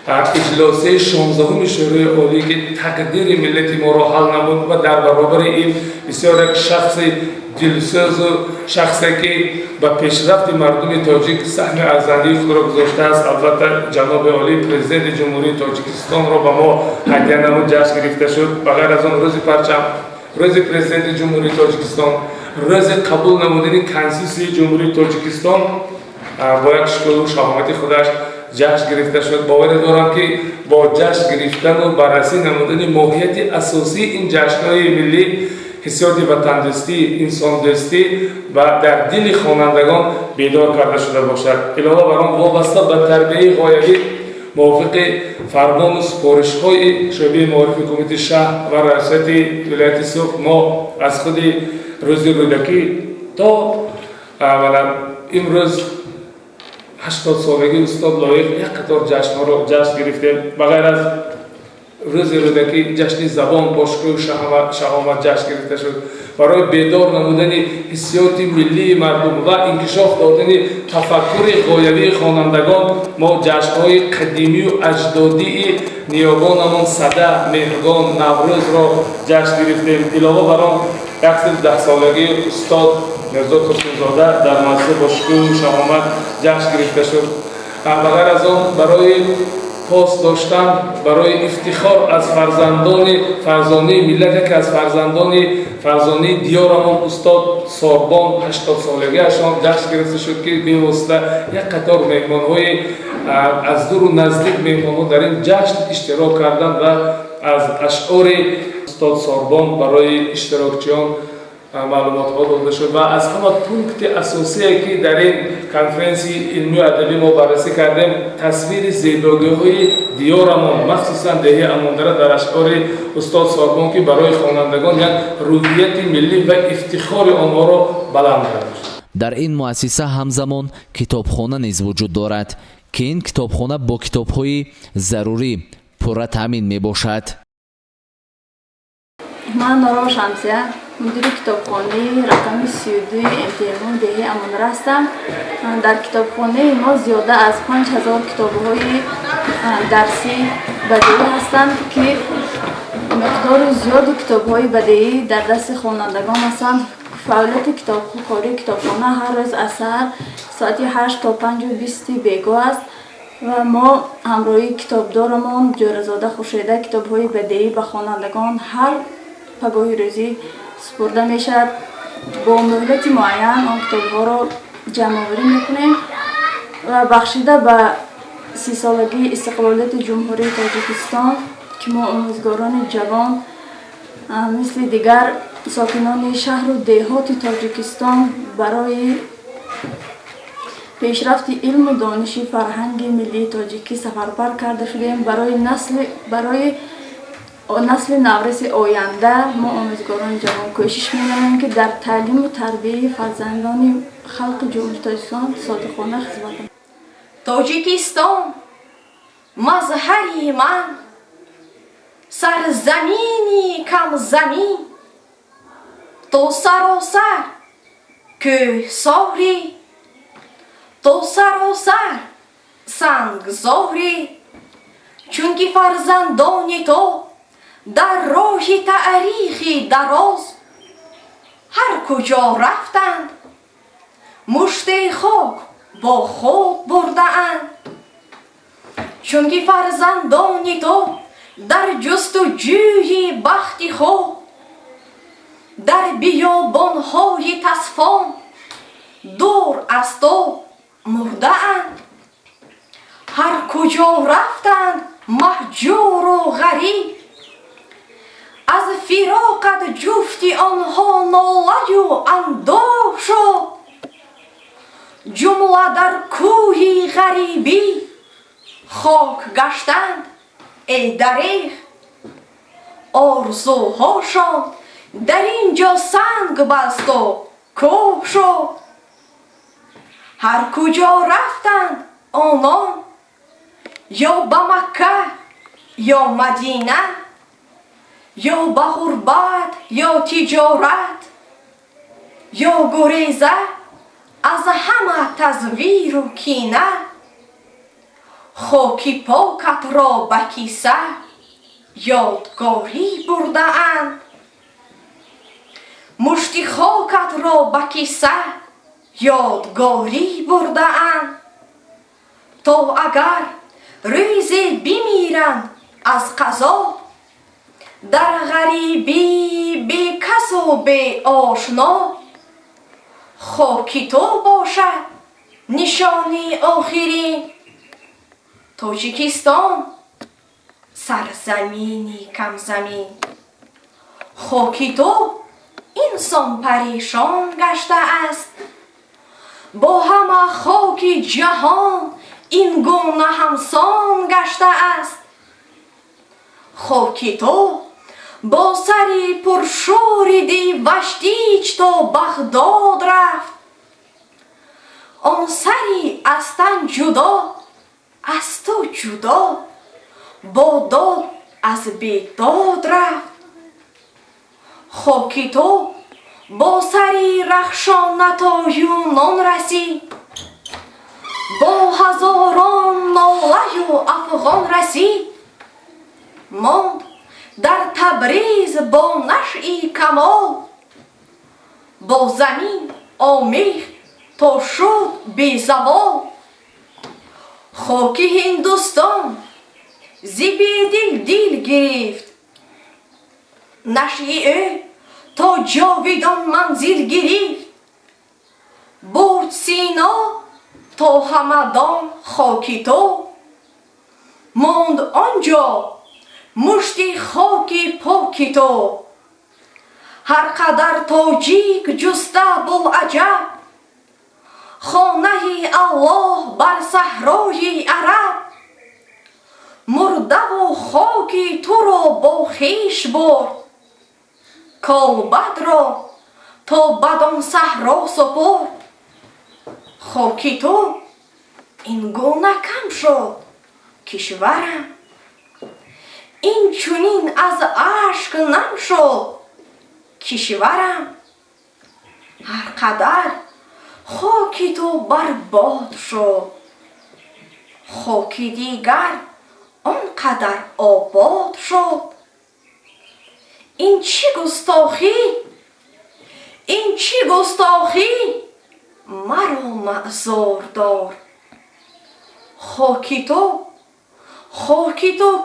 اجلاس 16 شورای عالی که تقدیر ملت ما را حل نمود و در برابر این بسیار یک شخص دلسوز و شخصی که به پیشرفت مردم تاجیک سهم ارزنده خود را گذاشته است. البته جناب عالی پرزیدنت جمهوری تاجیکستان را به ما هدیه نمود جشن گرفته شد. بغیر از آن روز پرچم، روز پرزیدنت جمهوری تاجیکستان، روز قبول نمودن کنسیسی جمهوری تاجیکستان با یک شکل و شهامت خودش جشن گرفته شد. باور دارم که با جشن گرفتن و بررسی نمودن ماهیت اساسی این جشن‌های ملی حسیات وطن دوستی، انسان دوستی و در دل خوانندگان بیدار کرده شده باشد. علاوه بر آن وابسته به تربیت غایبی موافق فرمان و سپارش‌های شعبه معارف حکومت شهر و ریاست ولایت سوخت ما از خود روز رودکی تا امروز 80 سالگی استاد لایق یک قطار جشن‌ها را جشن گرفتیم. بغیر از روز رودکی جشن زبان با شکوه و شهامت جشن گرفته شد. برای بیدار نمودن حسیات ملی مردم و انکشاف دادن تفکر غایوی خوانندگان ما جشن‌های قدیمی و اجدادی نیاگانمان صده، مهرگان، نوروز را جشن گرفتیم. علاوه بر آن 110 سالگی استاد مرزا ترسونزاده در مدرسه با شکوه و شهامت جشن گرفته شد. و غیر از آن برای پاس داشتن، برای افتخار از فرزندان فرزانه ملت که از فرزندان فرزانه دیارمان استاد ساربان 80 سالگیشان جشن گرفته شد که به واسطه یک قطار مهمان‌های از دور و نزدیک مهمان‌ها در این جشن اشتراک کردند و از اشعار استاد ساربان برای اشتراکچیان معلومات ها داده شد و از همه پونکت اساسی که در این کنفرانسی علمی و ادبی ما بررسی کردیم تصویر زیباگی‌های دیارمان مخصوصا دهه اماندره در اشعار استاد ساربان که برای خوانندگان یک روحیت ملی و افتخار آنها را بلند کرد. در این مؤسسه همزمان کتابخانه نیز وجود دارد که این کتابخانه با کتاب‌های ضروری پر تامین میباشد. من نورا شمسیه، مدیر کتابخانه رقم 32 امتیمون دهه اماندره هستم. در کتابخانه ما زیاده از 5000 کتاب‌های درسی بدیعی هستند که مقدار زیاد کتاب‌های بدیعی در دست خوانندگان هستند. فعالیت کتابخانه هر روز از سحر ساعت 8 تا 5:20 بیگاه است و ما همراهی کتابدارمان جورزاده خورشیده کتاب‌های بدیعی به خوانندگان هر پگاه روزی سپرده می شود. با مهلت معین آن کتاب‌ها را جمع آوری می‌کنیم و بخشیده به 30 سالگی استقلالیت جمهوری تاجیکستان که ما آموزگاران جوان مثل دیگر ساکنان شهر و دهات تاجیکستان برای پیشرفت علم و دانش فرهنگ ملی تاجیکی سفربر کرده شدیم. برای نسل نورس آینده ما آموزگاران جوان کوشش می‌کنیم که در تعلیم و تربیت فرزندان خلق جمهوری تاجیکستان صادقانه خدمت کنیم. تاجیکستان مظهری من، سرزمینی کم زمین، تو سراسر که ساری، تو سراسر سنگزاری، چون که فرزندان تو در راه تاریخی دراز هر کجا رفتند مشت خاک با خود برده‌اند. چون که فرزندان تو در جستجوی بخت خود در بیابان‌های تصفان دور از تو مرده‌اند. هر کجا رفتند مهجور و غریب، از فراقت جفتی آنها ناله و اندوه شد. جمله در کوی غریبی خاک گشتند ای دریغ، آرزوهاشان در اینجا سنگ بست و کوه شد. هر کجا رفتند آنان یا به مکه یا مدینه، یا به غربت یا تجارت، یا گریزه از همه تزویر و کینه، خاکی پاکت را به کیسه یادگاری برده اند. مشتی خاکت را به کیسه یادگاری برده اند. تا اگر روزی بمیرند از قضا، در غریبی بی کس و بی آشنا، خاکی تو باشد نشانی آخرین. تاجیکستان سرزمینی کم زمین، خاکی تو انسان پریشان گشته است. با همه خاک جهان این گونه همسان گشته است. خاکی تو با سری پرشوریدی وشتیج تا بغداد رفت. آن سری از تن جدا از تو جدا، با داد از بیداد رفت. خاکی تو با سری رخشان تا یونان رسید با هزاران ناله و افغان رسید ماند در تبریز با نشعی کمال با زمین آمیخت تا شد بی زوال خاک هندوستان زی دل گرفت نشعی تا جاویدان منزل گرفت برد سینا تا همدان خاکی تو ماند آنجا مشتی خاکی پاکی تو هر قدر تاجیک جسته بوالعجب خانه الله بر صحرای عرب مرده و خاکی تو را با خویش برد کالبد را تا بدان صحرا سپرد خاکی تو این گونه کم شد کشورم این چنین از اشک نم شد کشورم هر قدر خاکی تو برباد شد خاکی دیگر آنقدر آباد شد این چی گستاخی این چی گستاخی مرا معذور دار خاکی تو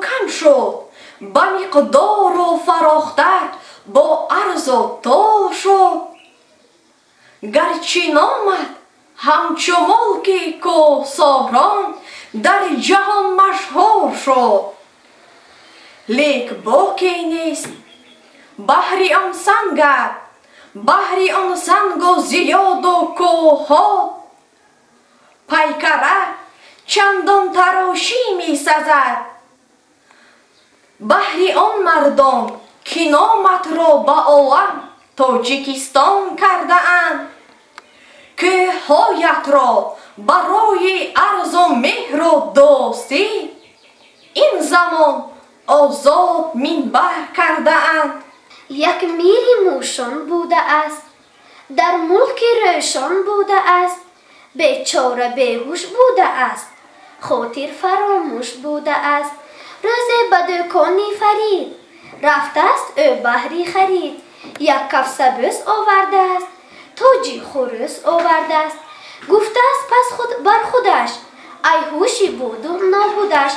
کم شد به مقدار و فراختر با عرض و طول شد گرچه نامد همچو ملک کوهساران در جهان مشهور شد لیک باکی نیست بحری آن سنگت بحری آن سنگ و زیاد و کوها پیکره چندان تراشی می سزد بحری آن مردم که نامت را به عالم تاجیکستان کرده اند که هایت را برای عرض و مهر و دوستی این زمان آزاد منبر کرده اند یک میری موشان بوده است در ملک روشن بوده است بیچاره بیهوش بوده است خاطر فراموش بوده است روز به دکانی فرید رفته است او بحری خرید یک کف سبوس آورده است تاجی خروس آورده است گفته است پس خود بر خودش ای هوشی بود و نابودش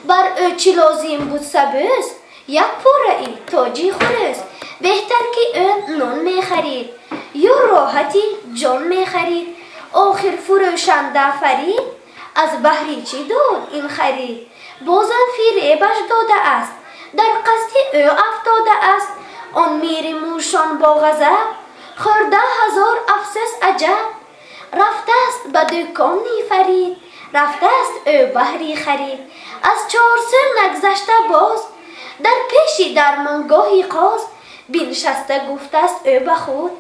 بر او چی لازم بود سبوس یک پوره ای تاجی خروس بهتر که او نان می خرید یا راحتی جان می خرید آخر فروشنده فرید از بحری چی داد این خرید بازم فریبش داده است در قصد او افتاده است آن میر موشان با غضب خورده هزار افسوس عجب رفته است به دکانی فرید رفته است او بحری خرید از 4 سال نگذشته باز در پیشی درمانگاهی قاز بنشسته گفته است او به خود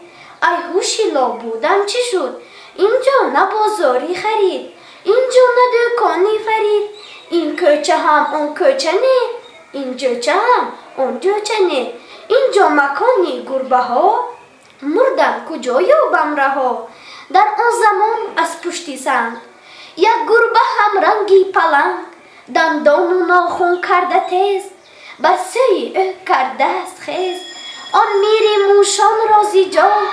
ای هوشی لا بودم چی شد اینجا نه بازاری خرید اینجا نه دکانی فرید این کوچه هم اون کوچه نه این جوچه هم اون جوچه نه اینجا مکانی گربه ها مردن کجا یابم رها در آن زمان از پشتی سنگ یک گربه هم رنگی پلنگ دندان و ناخن کرده تیز بر سوی او کرده است خیز آن میر موشان را زیجان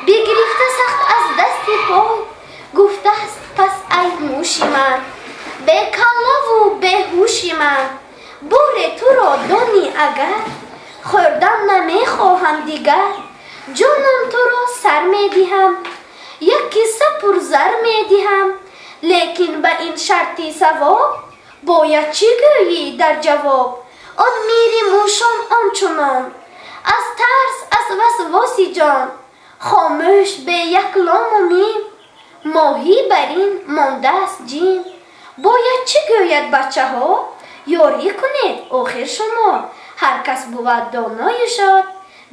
بگرفته سخت از دست پای گفته است پس ای موشی من به کله و به هوشی من بور تو را دانی اگر خوردن نمی خواهم دیگر جانم تو را سر می دهم یک کیسه پر زر می دهم لیکن به این شرطی ثواب باید چی گویی در جواب آن میری موشان آنچنان از ترس از وسواسی جان خاموش به یک لام و میم ماهی بر این مانده است جیم باید چی گوید بچه ها یاری کنید آخر شما هر کس بود دانای شد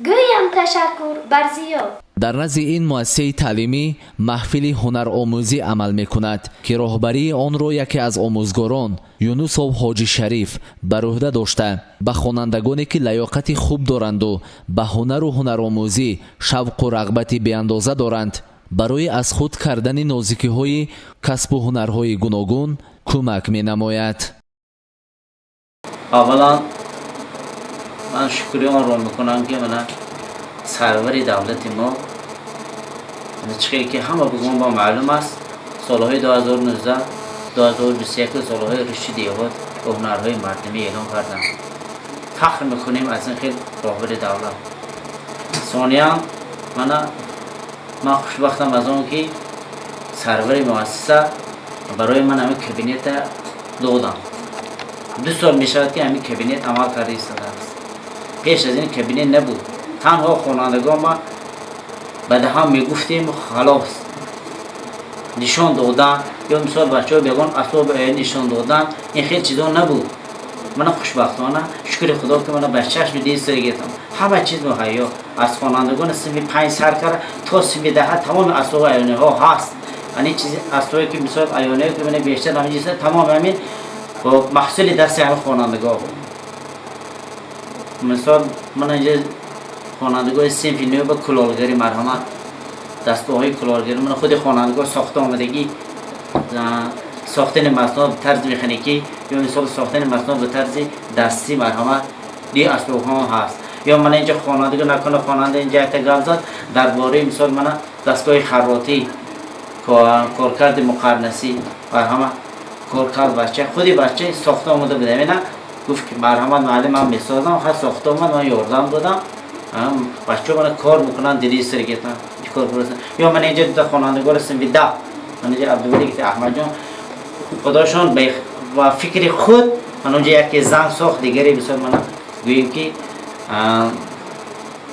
گویم تشکر بر زیاد. در نزد این مؤسسه تعلیمی محفل هنرآموزی عمل میکند که راهبری آن را یکی از آموزگاران یونوسов حاجی شریف بر عهده داشته به خوانندگانی که لیاقت خوب دارند و به هنر و هنرآموزی شوق و رغبت بی‌اندازه دارند برای از خود کردن نازکی های کسب و هنرهای گوناگون کمک می نماید. اولا من شکری آن را میکنم که من سرور دولت ما چیزی که همه بگم با معلوم است سالهای 2019 2021 سالهای رشد دیواد و هنرهای مردمی اعلام کردم. فخر میکنیم از این خیلی راهبر دولت. ثانیا من خوشبختم از اون که سرور مؤسسه برای من همین کابینت دادم. 2 سال میشود که همین کابینت عمل کرده ایستاده است. پیش از این کابینت نبود. تنها خوانندگان ما بعد هم میگفتیم خلاص نشان دادن یا مثال بچه ها بگن اسباب نشان دادن این خیلی چیزا نبود. من خوشبختانه شکر خدا که من به چشم دید سرگیتم همه چیز مهیا از خوانندگان سیمی 5 سرکره تا سیمی 10 تمام اسباب ایونه ها هست. یعنی چیز اسبابی که مثال ایونه که من بیشتر همین چیزا تمام همین با محصول دست همه خوانندگان بود. مثال من اینجا خوانندگان صنف نو با کلالگری مرحمت دستگاه های کلالگری من خود خوانندگان ساخته آمدگی ساختن متن به طرز مکانیکی یا مثال ساختن متن به طرز دستی مرحمت دی اسباب ها هست. یا من اینجا خواننده نکنه خواننده اینجا گپ زد درباره مثال من دستگاه خراطی کارکرد مقرنسی مرحمت کارکرد بچه خودی بچه ساخته آمده بوده. نه گفت که مرحمت معلم من میسازم خاص ساخته آمد من یاردم دادم بچه من کار میکنن دیدی سرگیتن کار برسن. یا من اینجا دو خوانندگان سنویده من اینجا عبدالولی که احمد جان خداشون با فکر خود من اونجا یکی زنگ ساخت دیگری بسیار من گوییم که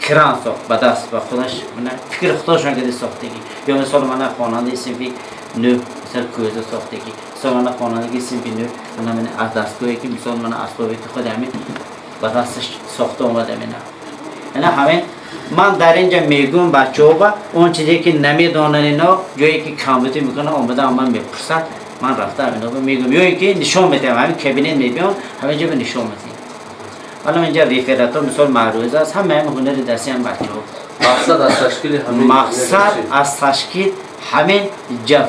کران ساخت به دست و خودش من فکر خودشون که ساختگی. یا مثال من خواننده سنفی نو مثل کوزه ساختگی مثال من خواننده سنفی نو من از دستگاهی که مثال من اسبابی خود همین به دستش ساخته اومده نه همین من در اینجا میگم بچه ها اون چیزی که نمیدونن اینا جایی که کامپیوتر میکنه اومده من میپرسد من رفتم اینا میگم یا اینکه نشون میدم همین کابینت میبینم همینجا به نشون میدم. حالا اینجا ریفرات ها مثال معروضه است همه هنر دستی هم بچه ها مقصد از تشکیل همین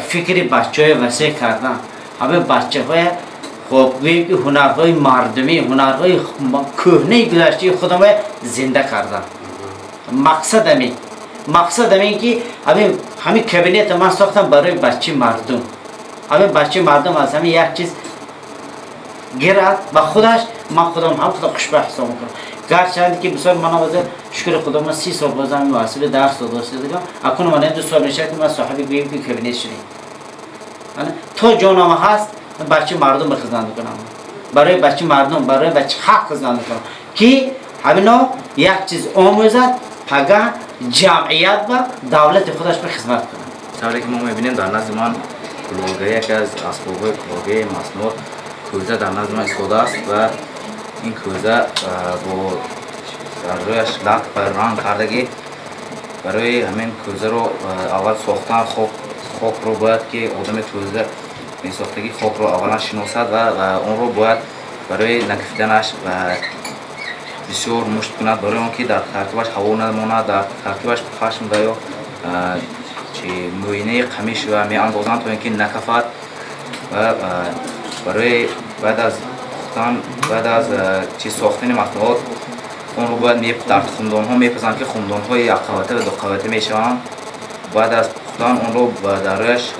فکر بچه های وسیع کردن همه بچه های خب گوییم که هنرهای مردمی هنرهای کهنه گذشته خودم زنده کردن. مقصد همین که همین کابینت من ساختم برای بچه مردم. همین بچه مردم از همین یک چیز گرد و خودش من خودم هم خدا خوشبخت حساب میکنم. گرچند که بسیار من واسه شکر خدا من 30 سال بازم محصول درس داشته بودم. اکنون من 2 سال نشه که من صاحب گوییم که کابینت شدم. تا جانم هست بچه مردم خدمت میکنم. برای بچه مردم برای بچه حق خدمت میکنم که همینا یک چیز آموزد پگه جمعیت و دولت خودش به خدمت کنه. طوری که ما میبینیم در نزد من کلاهگری یکی از اسباب‌های کلاهگری مصنوع کوزه در نزد من ایستاده است و این کوزه با در رویش لک و رنگ کردگی برای همین کوزه رو اول ساختن خاک رو باید که آدم کوزه این ساختگی خاک رو اولا شناسد و اون رو باید برای نکفتنش و بسیار مشت کند برای اون که در ترکیبش هوا نماند در ترکیبش خشم و یا موینه قمیش و می اندازند تا اینکه نکفد و برای بعد از ساختن مصنوعات اون رو باید در خمدان ها میپزند که خمدان های یک قوته و 2 قوته میشوند. بعد از پختن اون رو درش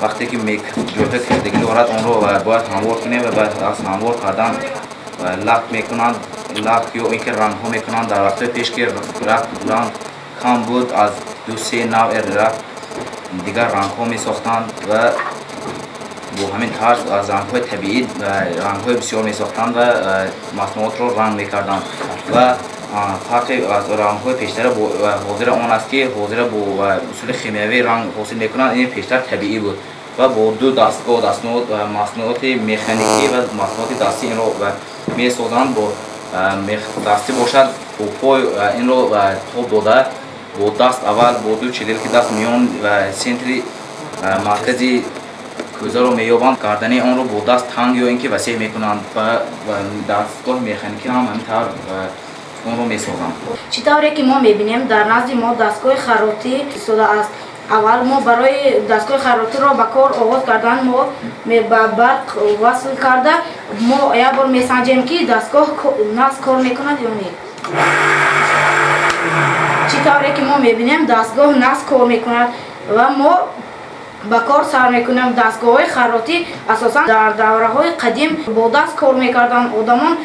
وقتی که جوهه کردگی دارد اون رو باید هموار کنیم و بعد از هموار کردن لک میکنند لک یا اینکه رنگ ها میکنند. در وقت پیش که رنگ کم بود از 2-3 نوع دیگر رنگ ها می ساختند و با همین طرز از رنگ های طبیعی رنگ های بسیار می ساختند و مصنوعات رو رنگ می کردند و فرق از رنگ های پیشتر حاضر آن است که حاضر با اصول شیمیایی رنگ حاصل می کنند. این پیشتر طبیعی بود و با 2 دستگاه مصنوعات مکانیکی و مصنوعات دستی این رو می سازند. با دستی باشد پای این رو توپ داده با دست اول با دو چلیل که دست میان سنتری مرکزی کوزه رو میابند گردنی آن رو با دست تنگ یا اینکه وسیع میکنند و دستگاه مکانیکی هم همینطور اون رو میسازند. چطوری که ما میبینیم در نزد ما دستگاه خراطی استفاده است. اول ما برای دستگاه خراطی را به کار آغاز کردن ما به برق وصل کرده ما یک بار میسنجیم که دستگاه نصب کار میکند یا نه. چطوری که ما میبینیم دستگاه نصب کار میکند و ما با کار سر میکنیم. دستگاه های خراطی اساسا در دوره های قدیم با دست کار میکردن آدمان.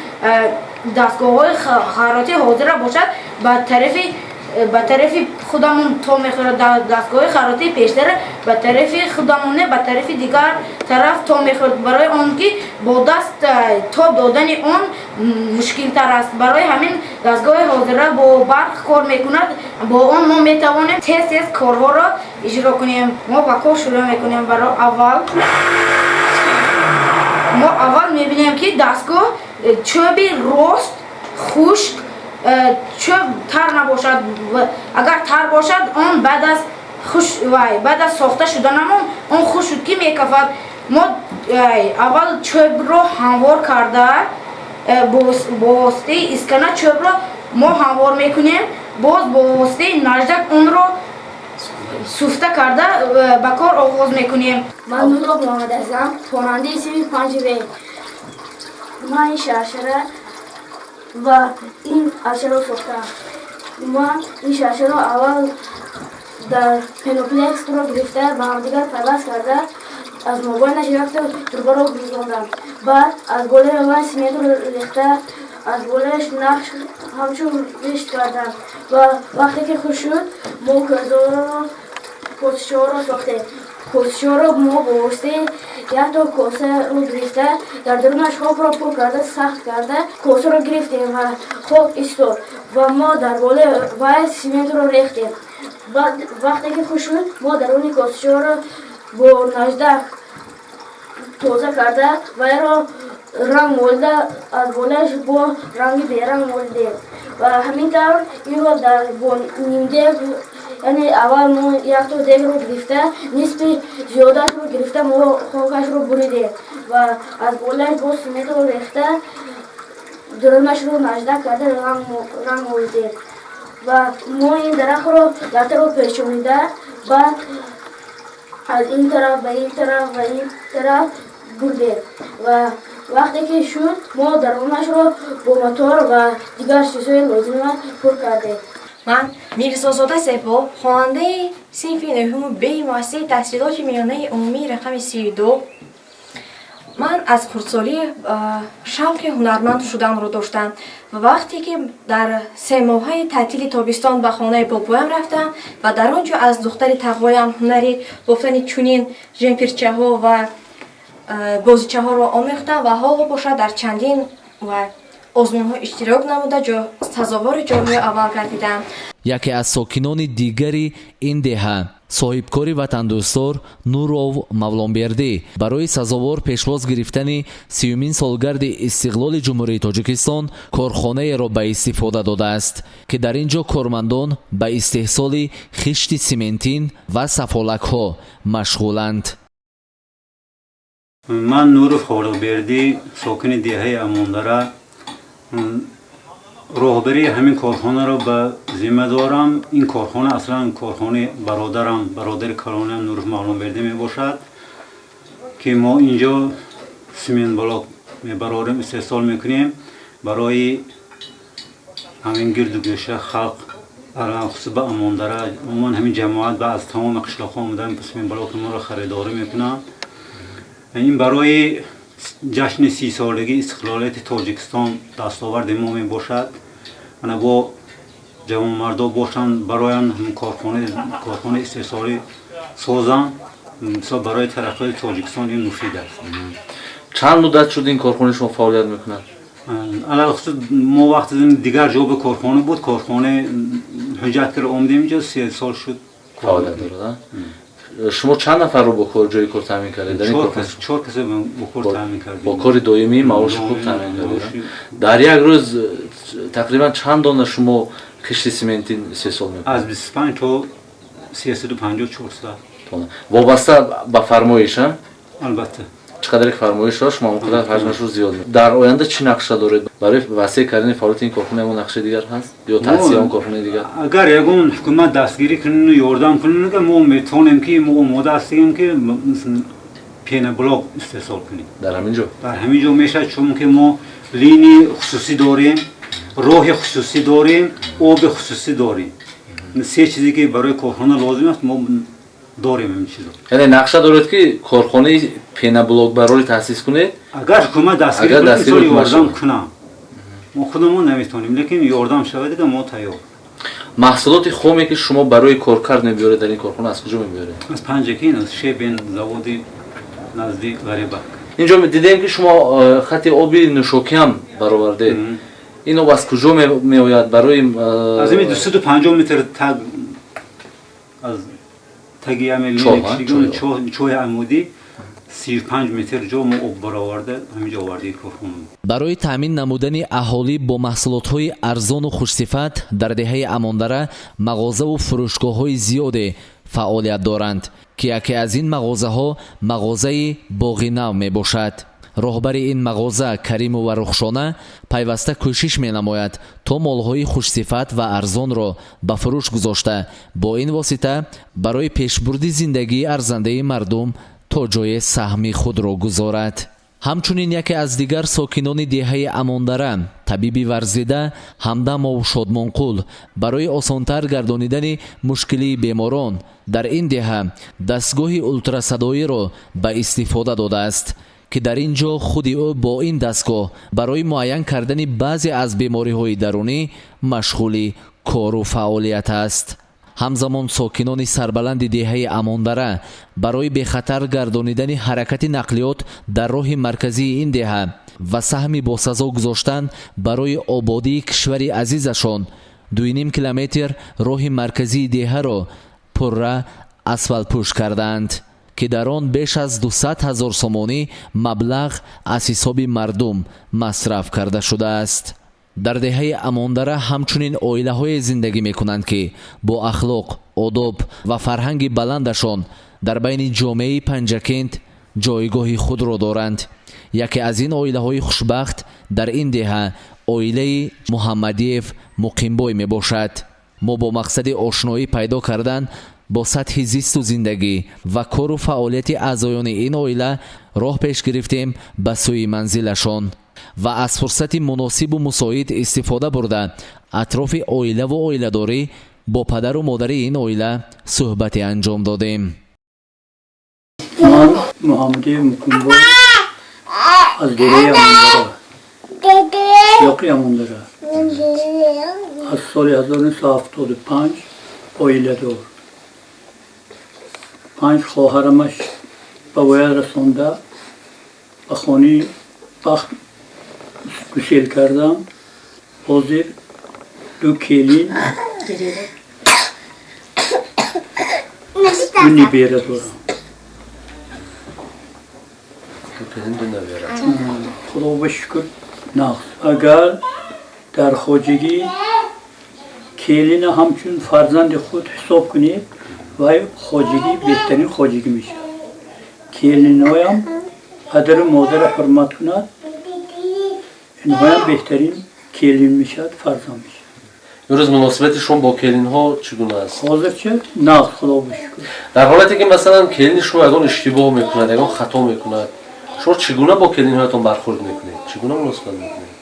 دستگاه های خراطی حاضر باشد به طرف خودمون تو میخورد دستگاه خراطی پیشتر به طرف خودمونه به طرف دیگر طرف تو میخورد. برای آن که با دست تاب دادن آن مشکل تر است. برای همین دستگاه حاضره با برق کار میکند. با آن ما میتوانیم تیز کارها را اجرا کنیم. ما با کار شروع میکنیم. برای اول میبینیم که دستگاه چوبی راست خشک چوب تر نباشد. اگر تر باشد آن بعد از ساخته شدن آن خشک که میکفد. ما اول چوب را هموار کرده با واسطه اسکنه چوب را ما هموار میکنیم. باز با واسطه نجدک اون را سوفته کرده به کار آغاز میکنیم. من نوراب محمد هستم، خواننده سیمی 5 ب. من این شرشره و این ارچه رو ساختم. من این شرشره رو اول در پنوپلکس رو گرفته به هم دیگر پیوست کرده از موبایلش گرفته تربه رو گذاردم. بعد از گوله و سیمنت رو ریخته از گولهش نقش همچون ریشت کردم و وقتی که خوش شد ما کاسه رو ساخته. کاسه رو ما با واسطه یک تا کاسه رو گرفته در درونش خواب را پر کرده سخت کرده کاسه رو گرفتیم و خواب ایستاد و ما در باله و سیمنت رو ریختیم. بعد وقتی که خوش شد ما درون کاسه رو با نجدک توزه کرده و را رنگ مولده از بالش با رنگ بیرنگ مولده و همینطور این رو در نیم دیگ یعنی اول ما یک تا دیگ رو گرفته نصف زیادش رو گرفته ما خاکش رو بریده و از بالش با سیمنت رو ریخته درونش رو نجدک کرده رنگ مولده و ما این درخت رو در طرف پیچونیده بعد از این طرف و این طرف و این طرف برده و وقتی که شد ما درونش رو با موتور و دیگر چیزهای لازم پر کرده. من میرزازاده سپاه خواننده صنف نهم ب مؤسسه تحصیلات میانه عمومی رقم 32. من از خردسالی شوق هنرمند شدن رو داشتم و وقتی که در 3 ماه تعطیل تابستان به خانه پاپویم رفتم و در آنجا از دختر تقوایم هنری بافتن چونین ژنپیرچه ها و بازیچه ها را آموختم و حالا باشد در چندین و آزمون ها اشتراک نموده سزاوار جایهای اول گردیدم. یکی از ساکنان دیگری این دهه صاحبکاری وطندوستار نورов мавлонбердӣ барои сазовор пешвоз гирифтани 30-мин солгарди истиқлоли ҷумҳурии тоҷикистон корхонаеро ба истифода додааст ки дар ин ҷо кормандон ба истеҳсоли хишти симентин ва сафолакҳо машғуланд. من نورов خالقبردی ساکن دهه اماندره راهبری همین کارخانه را به ذمه دارم. این کارخانه اصلا کارخانه برادر کلانم نورов мавлонбердӣ می باشد که ما اینجا سیمنت بلاک میبراریم استحصال میکنیم برای همین گرد و گوشه خلق خصوصا به اماندره عموما همین جماعت و از تمام قشلاق ها آمدن سیمنت بلاک ما را خریداری میکنن. این برای جشن 30 سالگی استقلالیت تاجیکستان دستاورد ما می باشد. من با جوان مردا باشن برای هم کارخانه استحصالی سازن برای ترقی تاجیکستان این مفید است. چند مدت شد این کارخانه شما فعالیت میکنه؟ علاوه ما وقت دیگر جا به کارخانه بود کارخانه حجت کرده آمدیم اینجا 3 سال شد فعالیت داره. شما چند نفر رو با کار جای کار تامین کردید؟ 4 کسی با کار تامین کردیم. با کار دائمی معاش خوب تامین کردید. در یک روز تقریبا چند دانه شما کشتی سیمنتی استحصال میکنید؟ از 25 تا 354 ساعت. وابسته به فرمایش هم؟ البته. چقدر یک فرمایش را شما مقدار حجمش رو زیاد می‌کنید. در آینده چی نقشه دارید برای وسیع کردن فعالیت این کارخانه؟ ما نقشه دیگر هست یا تأسیس اون کارخانه دیگر؟ اگر یگون حکومت دستگیری کنه و یاردم کنه که ما میتونیم که ما دستگیریم که پینه بلاک استحصال کنیم. در همین جا؟ در همین جا میشه، چون که ما لینی خصوصی داریم، راه خصوصی داریم، آب خصوصی داریم. سه چیزی که برای کارخانه لازم است ما داریم این چیزا. یعنی نقشه دارید که کارخانه پینه بلاک برای تأسیس کنه؟ اگر حکومت دستگیری کنه مثلا یاردم کنه. ما خودمون نمیتونیم، لیکن یاردم شود که ما تیار. محصولات خامی که شما برای کارکرد میبرید در این کارخانه از کجا میبرید؟ از پنجکین، از شیبین زودی نزدیک غریبک. اینجا دیدیم که شما خط آبی نوشاکی هم برآورده. اینو از کجا میآید؟ برای از این 250 متر تگ از تگی عملی چوه عمودی 35 متر جا ما آب برآورده همینجا آورده کارخانه. برای تامین نمودن اهالی با محصولات‌های ارزان و خوش‌صفت در دهه اماندره مغازه و فروشگاه‌های زیادی فعالیت دارند که یکی از این مغازه‌ها مغازه باغینو میباشد. راهبر این مغازه کریم و رخشانه پیوسته کوشش می‌نماید تا مال‌های خوش‌صفت و ارزان را به فروش گذاشته با این واسطه برای پیشبرد زندگی ارزنده مردم تا جای سهمی خود را گذارد. همچنین یکی از دیگر ساکنان دهه اماندره طبیبی ورزیده همدم و شادمانقول برای آسانتر گردانیدن مشکلی بیماران در این دهه دستگاه اولتراسادایی را به استفاده داده است که در اینجا خود او با این دستگاه برای معاین کردن بعضی از بیماری‌های درونی مشغول کار و فعالیت است. همزمان ساکنان سربلند دهه اماندره برای به خطر گردانیدن حرکت نقلیات در راه مرکزی این دهه و سهمی با سزا گذاشتن برای آبادی کشور عزیزشان 2.5 کیلومتر راه مرکزی دهه را پره اسفالت پوش کردند که در آن بیش از 200,000 سومانی مبلغ از حساب مردم مصرف کرده شده است. در دهه اماندره همچنین عائله های زندگی می کنند که با اخلاق، آداب و فرهنگ بلندشان در بین جامعه پنجکند جایگاه خود را دارند. یکی از این عائله های خوشبخت در این دهه عائله محمدیف مقیمبای می باشد. ما با مقصد آشنایی پیدا کردن با سطح زیست و زندگی و کار و فعالیت اعضایان این عائله راه پیش گرفتیم به سوی منزلشان و از فرصت مناسب و مساعد استفاده برده اطراف عائله و عائله‌داری با پدر و مادر این عائله صحبت انجام دادیم. من محمدی مقیمبای از دهه اماندره سیاقی اماندره از سال 1975 عائله دار 5 خواهرمش به وی رسانده به خانه بخت گسیل کردم. حاضر 2 کیلین 2 نیبیره دارم. خدا به شکر نقص. اگر در خواجگی کیلین همچون فرزند خود حساب کنید و خواجگی بهترین خواجگی میشه. کیلین هایم پدر و مادر حرمت کند اینها هم بهترین کیلین میشد، فرزند میشه. امروز مناسبت شما با کلین ها چگونه است؟ حاضر چه؟ نقص خدا بشکر. در حالتی که مثلا کلین شما اگه اشتباه میکند، اگه خطا میکند، شما چگونه با کلین هایتون برخورد میکنید؟ چگونه مناسبت میکنید؟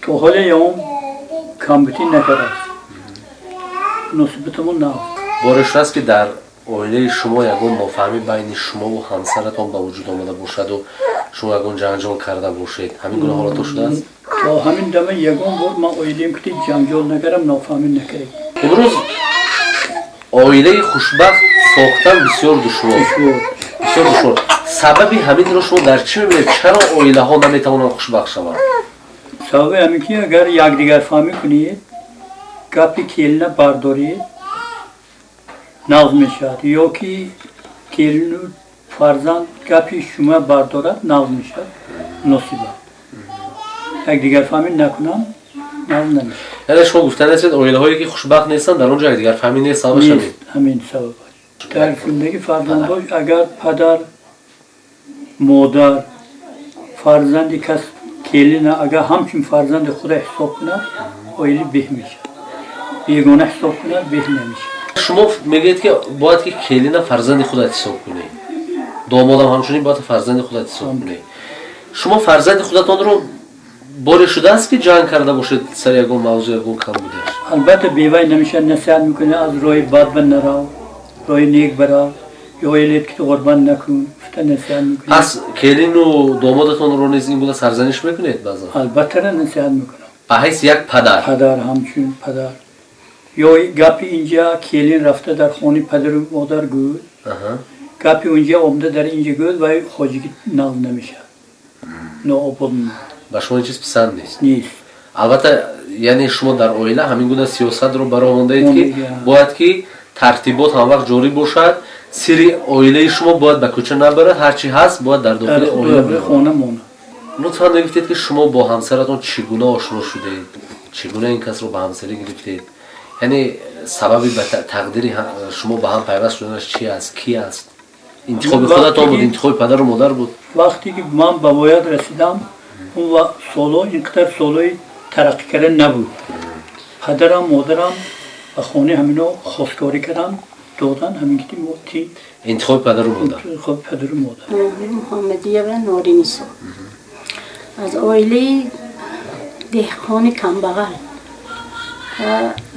تو حال یوم کامبیتی نکرد. مناسبتمون نقص. بارش است که در عائله شما یگان نافهمی بین شما و همسرتان به وجود آمده باشد و شما یگان جنجال کرده باشید، همین گونه حالات شده است؟ تا همین دمه یگان بار من عائله‌ام که جنجال نکردم، نافهمی نکردم. امروز عائله خوشبخت ساختن بسیار دشوار. سببی همین را شما در چی می‌بینید؟ چرا عائله ها نمیتوانند خوشبخت شوند؟ سبب همین که اگر یکدیگر فهمی کنید، گپی کلینه بردارید نقض میشد، یا که کلین فرزند گپی شما بردارد نقض میشد. نصیبه یک دیگر فهمی نکنم نام نمیشه. یعنی شما گفتن هستید آیله هایی که خوشبخت نیستن در اونجا یک دیگر فهمی نیست سببش همین. همین سبب. در زندگی فرزندان اگر پدر مادر فرزندی کس کلی نه اگر همچین فرزند خود حساب کنه آیلی به میشه. بیگانه حساب کنه به نمیشه. شما میگید که باید که کلینا فرزند خودت حساب کنی. دامادم همچنین باید فرزند خودت حساب کنی. شما فرزند خودتان رو باری شده است که جنگ کرده باشید سر یکون موضوع یکون کم بوده؟ البته بیوی نمیشه نصیحت میکنه از راه بد بر نرو، راه نیک برو، یا ویلیت که تو قربان نکن، نصیحت میکنه. از کلین و دامادتان رو نیز این گونه سرزنش میکنید بعضا؟ البته نصیحت میکنم. به حیث یک پدر؟ پدر همچون پدر. یا گپی اینجا کلین رفته در خانه پدر و مادر گفت. گپی اونجا آمده در اینجا گفت و خواجگی نقل نمیشه. ناآباد به شما این چیز پسند نیست؟ نیست. البته یعنی شما در عائله همین گونه سیاست رو برای آورده اید که باید که ترتیبات هم وقت جاری باشد، سری عائله شما باید به کوچه نبرد، هرچی هست باید در داخل عائله خانه مونه. لطفا بگید که شما با همسرتون چگونه آشنا شدید؟ چگونه این کس رو به همسری گرفتید؟ یعنی سببی به تقدیر شما با هم پیوست شدنش چی است؟ کی است؟ انتخاب خودتون بود؟ انتخاب پدر و مادر بود؟ وقتی که من به باید رسیدم اون وقت سالو اینقدر سالوی ترقی کردن نبود. پدرم مادرم و خانه همینو خواستگاری کردن دادن همین که موتی انتخاب پدر و مادر. انتخاب پدر و مادر. محمدیه و نارینیسو از عائله دهقان کمبغل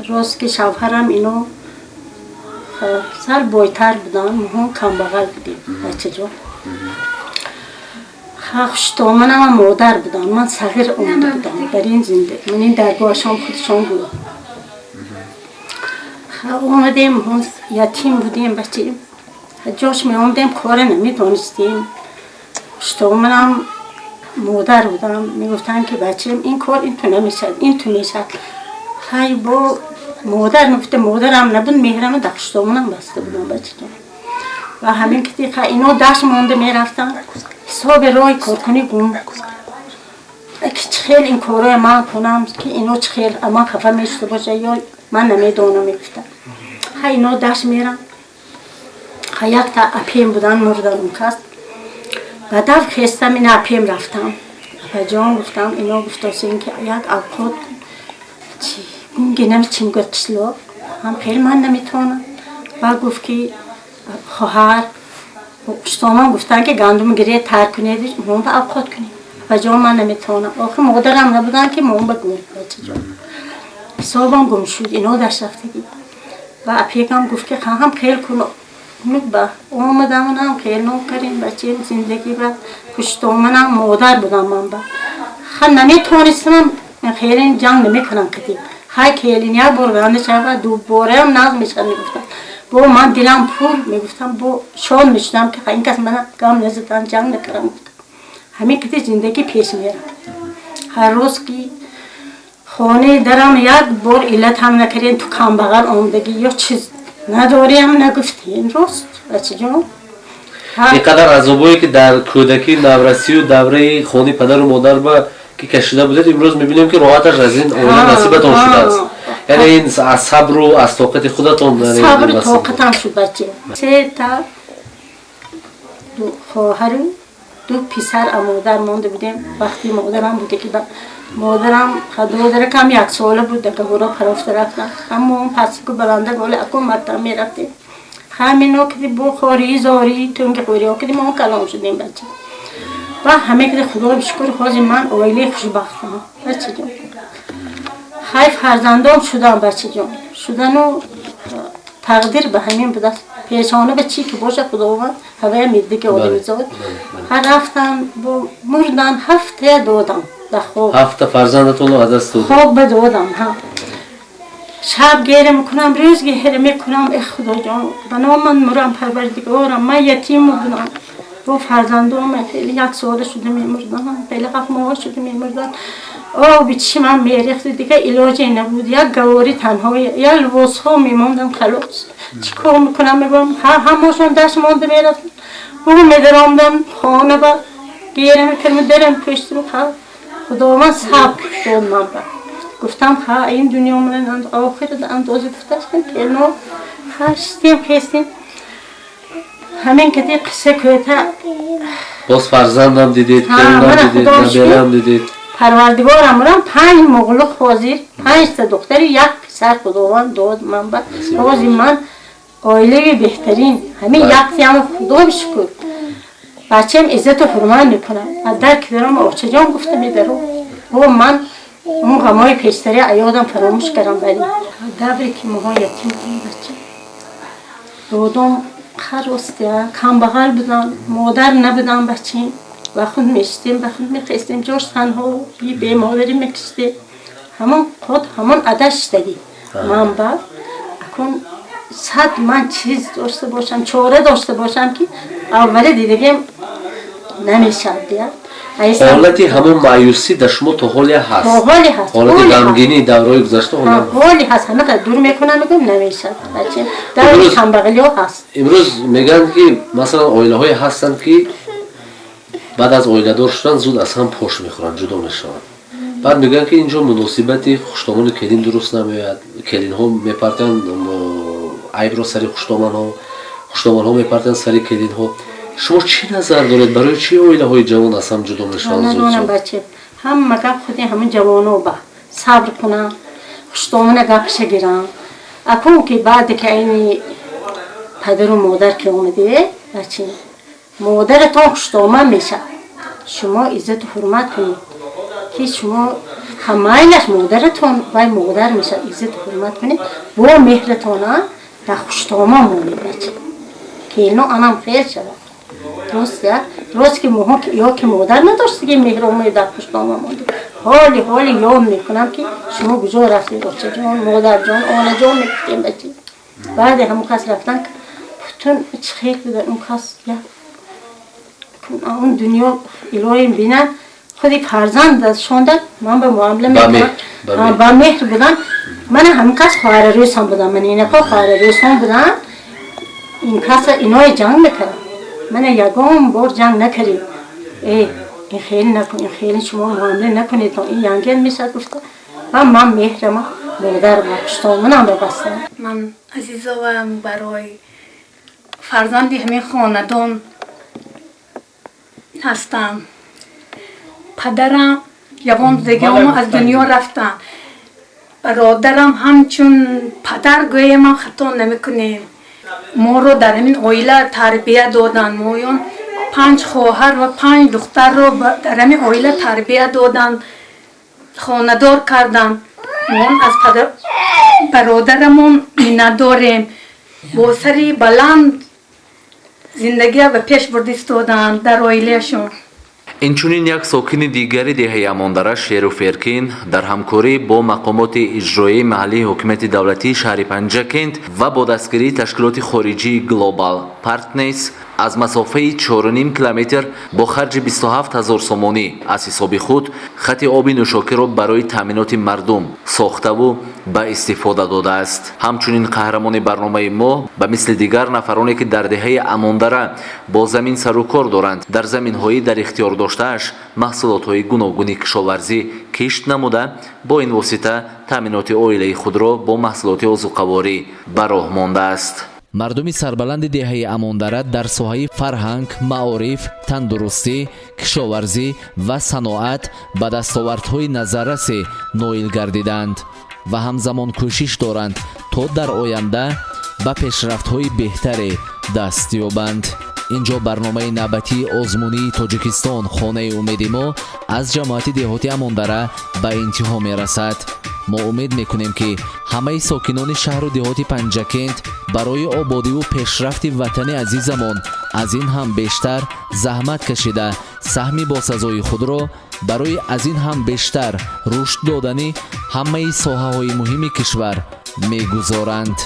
راست که شوهرم اینو سر بایتر بودن ما کمبغل بودیم بچه جا خوشتامن هم مادر بودن من صغیر آمده بودم در این زنده من این درگاهشان خودشان بودم آمدیم یتیم بودیم بچه جاش می آمدیم کار نمی دانستیم خوشتامن هم مادر بودم می گفتن که بچه این کار این تو نمیشد این تو میشد های با مادر میگفته مادرم نبود مهرم دخشتامونم بسته بودم بچه جان و همین که دیگه اینا دشت مانده میرفتن حساب رای کارکنی گم که چخیل این کارای من کنم که اینا چخیل اما خفه میشته باشه یا من نمیدونم میگفتم های اینا دشت میرن های یک تا اپیم بودن مردن اون کس بعد خستم این اپیم رفتم اپا جان گفتم اینا گفتاسین که یک اوقات چی گنم چیم گفت کسلو هم خیلی من نمیتونم و گفت که خواهر شما گفتن که گندم گریه ترک کنید مون به اوقات کنید و جا من نمیتونم آخه مادرم نبودن که مون بگم بچه جان حسابم گم شد اینا داشت رفتگی و اپیکم گفت که خواهم خیلی کنم با آمدم هم خیلی نکردیم بچه زندگی با پشتومنم مادر بودم من با خیلی نمیتونستم خیلی جنگ نمیکنم کدیم های کلینیا برگانده شد دو باره هم ناز میشن میگفتن با من دلم پر میگفتم با شان میشدم که این کس من گام نزدن جنگ نکردم گفتم همین که زندگی پیش میرم هر روز که خانه درم یک بار علت هم نکردین تو کم بغل آمدگی یا چیز نداری هم نگفتین راست بچه جان اینقدر عذابایی که در کودکی نورسی و دوره خانه پدر و مادر با که کشیده بودید امروز میبینیم که راحتش از این عائله نصیبتون شده است یعنی این از صبر و از طاقت خودتون صبر و طاقتم شد بچه سه تا دو خواهر دو پسر مادر مانده بودیم وقتی مادرم بوده که مادرم مادر کم یک ساله بود که گورا پرافته رفتن اما اون پسی که بلنده گوله اکن مرتب میرفتیم همین ها که بخوری زاری تونگه خوری ها که ما کلام شدیم بچه و همه که خدا بشکر خواهی من اویلی خوشبختم بچه جان های فرزندان شدن بچه جان شدن و تقدیر به همین بده پیشانه به چی که باشه خداوند هوای میده که آدمی زاد هر رفتن مردن هفته دادم در خواب هفته فرزندتون رو از دست دادم خواب بدادم ها شب گیره میکنم روز گیره میکنم ای خدا جان بنا من مرم پروردگارم من یتیم بودم با فرزندام خیلی یک سال شده میمردن خیلی خف ماه شده میمردن آب چی من میریخت دیگه علاجی نبود یک گواری تنها یا لباس ها میموندم خلاص چی کار میکنم میگم همهاشون دست مانده میرفتن اون میدرامدم خانه با گیره میکردم درم پشت رو خواب خداوند صبر داد من با گفتم ها این دنیا من آخر اندازه گفتم که نو خستیم همین که دی قصه کوته باز فرزندم دیدید کلونم دیدید نبیرم دیدید پروردگارم رم 5 مغلق حاضر 5 تا دختر یک پسر خداوند داد من با باز من عائله بهترین همین یک تیم خدا بشکر بچه‌م عزت و حرمت میکنه در کدرم آبچه جان گفته میدارم و من اون غمای پیشتری عیادم فراموش کردم ولی دبری که ماها یتیم بودیم بچه دادم خراسته کم بغل بودن مادر نبودن بچه و خود میشتیم و خود میخستیم جاش تنها یه بیماری میکشته همون عدش دادی من با اکن صد من چیز داشته باشم چاره داشته باشم که اولی دیدگیم نمیشد دیگر حالتی همون مایوسی در شما تا حالی هست حالتی غمگینی دورهای گذشته حالی هست همه که دور میکنم میگم نمیشد دروی خنبغلی ها هست امروز میگن که مثلا آیله های هستن که بعد از آیله دار شدن زود از هم پشت میخورن جدا میشن بعد میگن که اینجا مناسبتی خوشتامان کلین درست نمیاد کلین ها میپرتن عیب رو سری خوشتامان ها میپرتن سری کلین ها شما چی نظر دارید برای چی آیله های جوان از هم جدا میشن زود بچه هم مگه خودی همون جوانو با صبر کنن خوشتامان گپش گیرن اکنون که بعد که این پدر و مادر که اومده بچه مادرتان خوشتامان میشه شما عزت و حرمت کنید که شما همینش مادرتان و مادر میشه عزت و حرمت کنید با مهرتان در خوشتامان مونید بچه که اینو انم خیر شد درست که ماها یا که مادر نداشته که مهرمون در خوشتامان مونید حالی یاد میکنم که شما کجا رفتید بچه جان مادر جان آنه جان میگفتیم بچه بعد همون کس رفتن که پتون چه خیر بودن اون کس اون دنیا الهی بینن خودی فرزند از شوندن من به معامله میکنم با مهر بودن من همین کس خواهر رویس هم بودم من اینه که خواهر رویس هم بودن این کس اینای جنگ میکرد من یکم بار جنگ نکریم این خیلی نکن این خیلی شما معامله نکنید تا این ینگل میشد گفته و من مهرم مادر پشتامونم ببستم من عزیزا و برای فرزندی همین خاندان هستم پدرم یوان زگام از دنیا رفتن برادرم همچون پدر گوی ما خطا نمیکنیم ما رو در همین عائله تربیت دادن مایون 5 خواهر و 5 دختر رو در همین عائله تربیت دادن خاندار کردن ما از پدر برادرمون نداریم با سری بلند زندگی و پیش بردن در عائلهشون инчунин як сокини дигари деҳаи амондара шеру феркин дар ҳамкорӣ бо мақомоти иҷроии маҳаллии ҳокимияти давлатии шаҳри панҷакент ва бо дастгирии ташкилоти хориҷии глобал партнерс аз масофаи 4.5 километр бо харҷи 27 000 сомонӣ аз ҳисоби худ хати оби нӯшокиро барои таъминоти мардум сохтаву ба истифода додааст. ҳамчунин қаҳрамони барномаи мо ба мисли дигар нафароне ки дар деҳаи амондара бо замин сару кор доранд дар заминҳои дар ихтиёр доштааш маҳсулотҳои гуногуни кишоварзӣ кишт намуда бо ин восита таъминоти оилаи худро бо маҳсулоти озуқаворӣ ба роҳ мондааст. мардуми сарбаланди деҳаи амондара дар соҳаи фарҳанг маориф тандурустӣ кишоварзӣ ва саноат ба дастовардҳои назаррасе ноил гардиданд ва ҳамзамон кӯшиш доранд то дар оянда ба пешрафтҳои беҳтаре даст ёбанд. инҷо барномаи навбатии озмунии тоҷикистон хонаи умеди мо аз ҷамоати деҳоти амондара ба интиҳо мерасад. мо умед мекунем ки ҳамаи сокинони шаҳру деҳоти панҷакент барои ободиву пешрафти ватани азизамон аз ин ҳам бештар заҳмат кашида саҳми босазои худро барои аз ин ҳам бештар рушд додани ҳамаи соҳаҳои муҳими кишвар мегузоранд.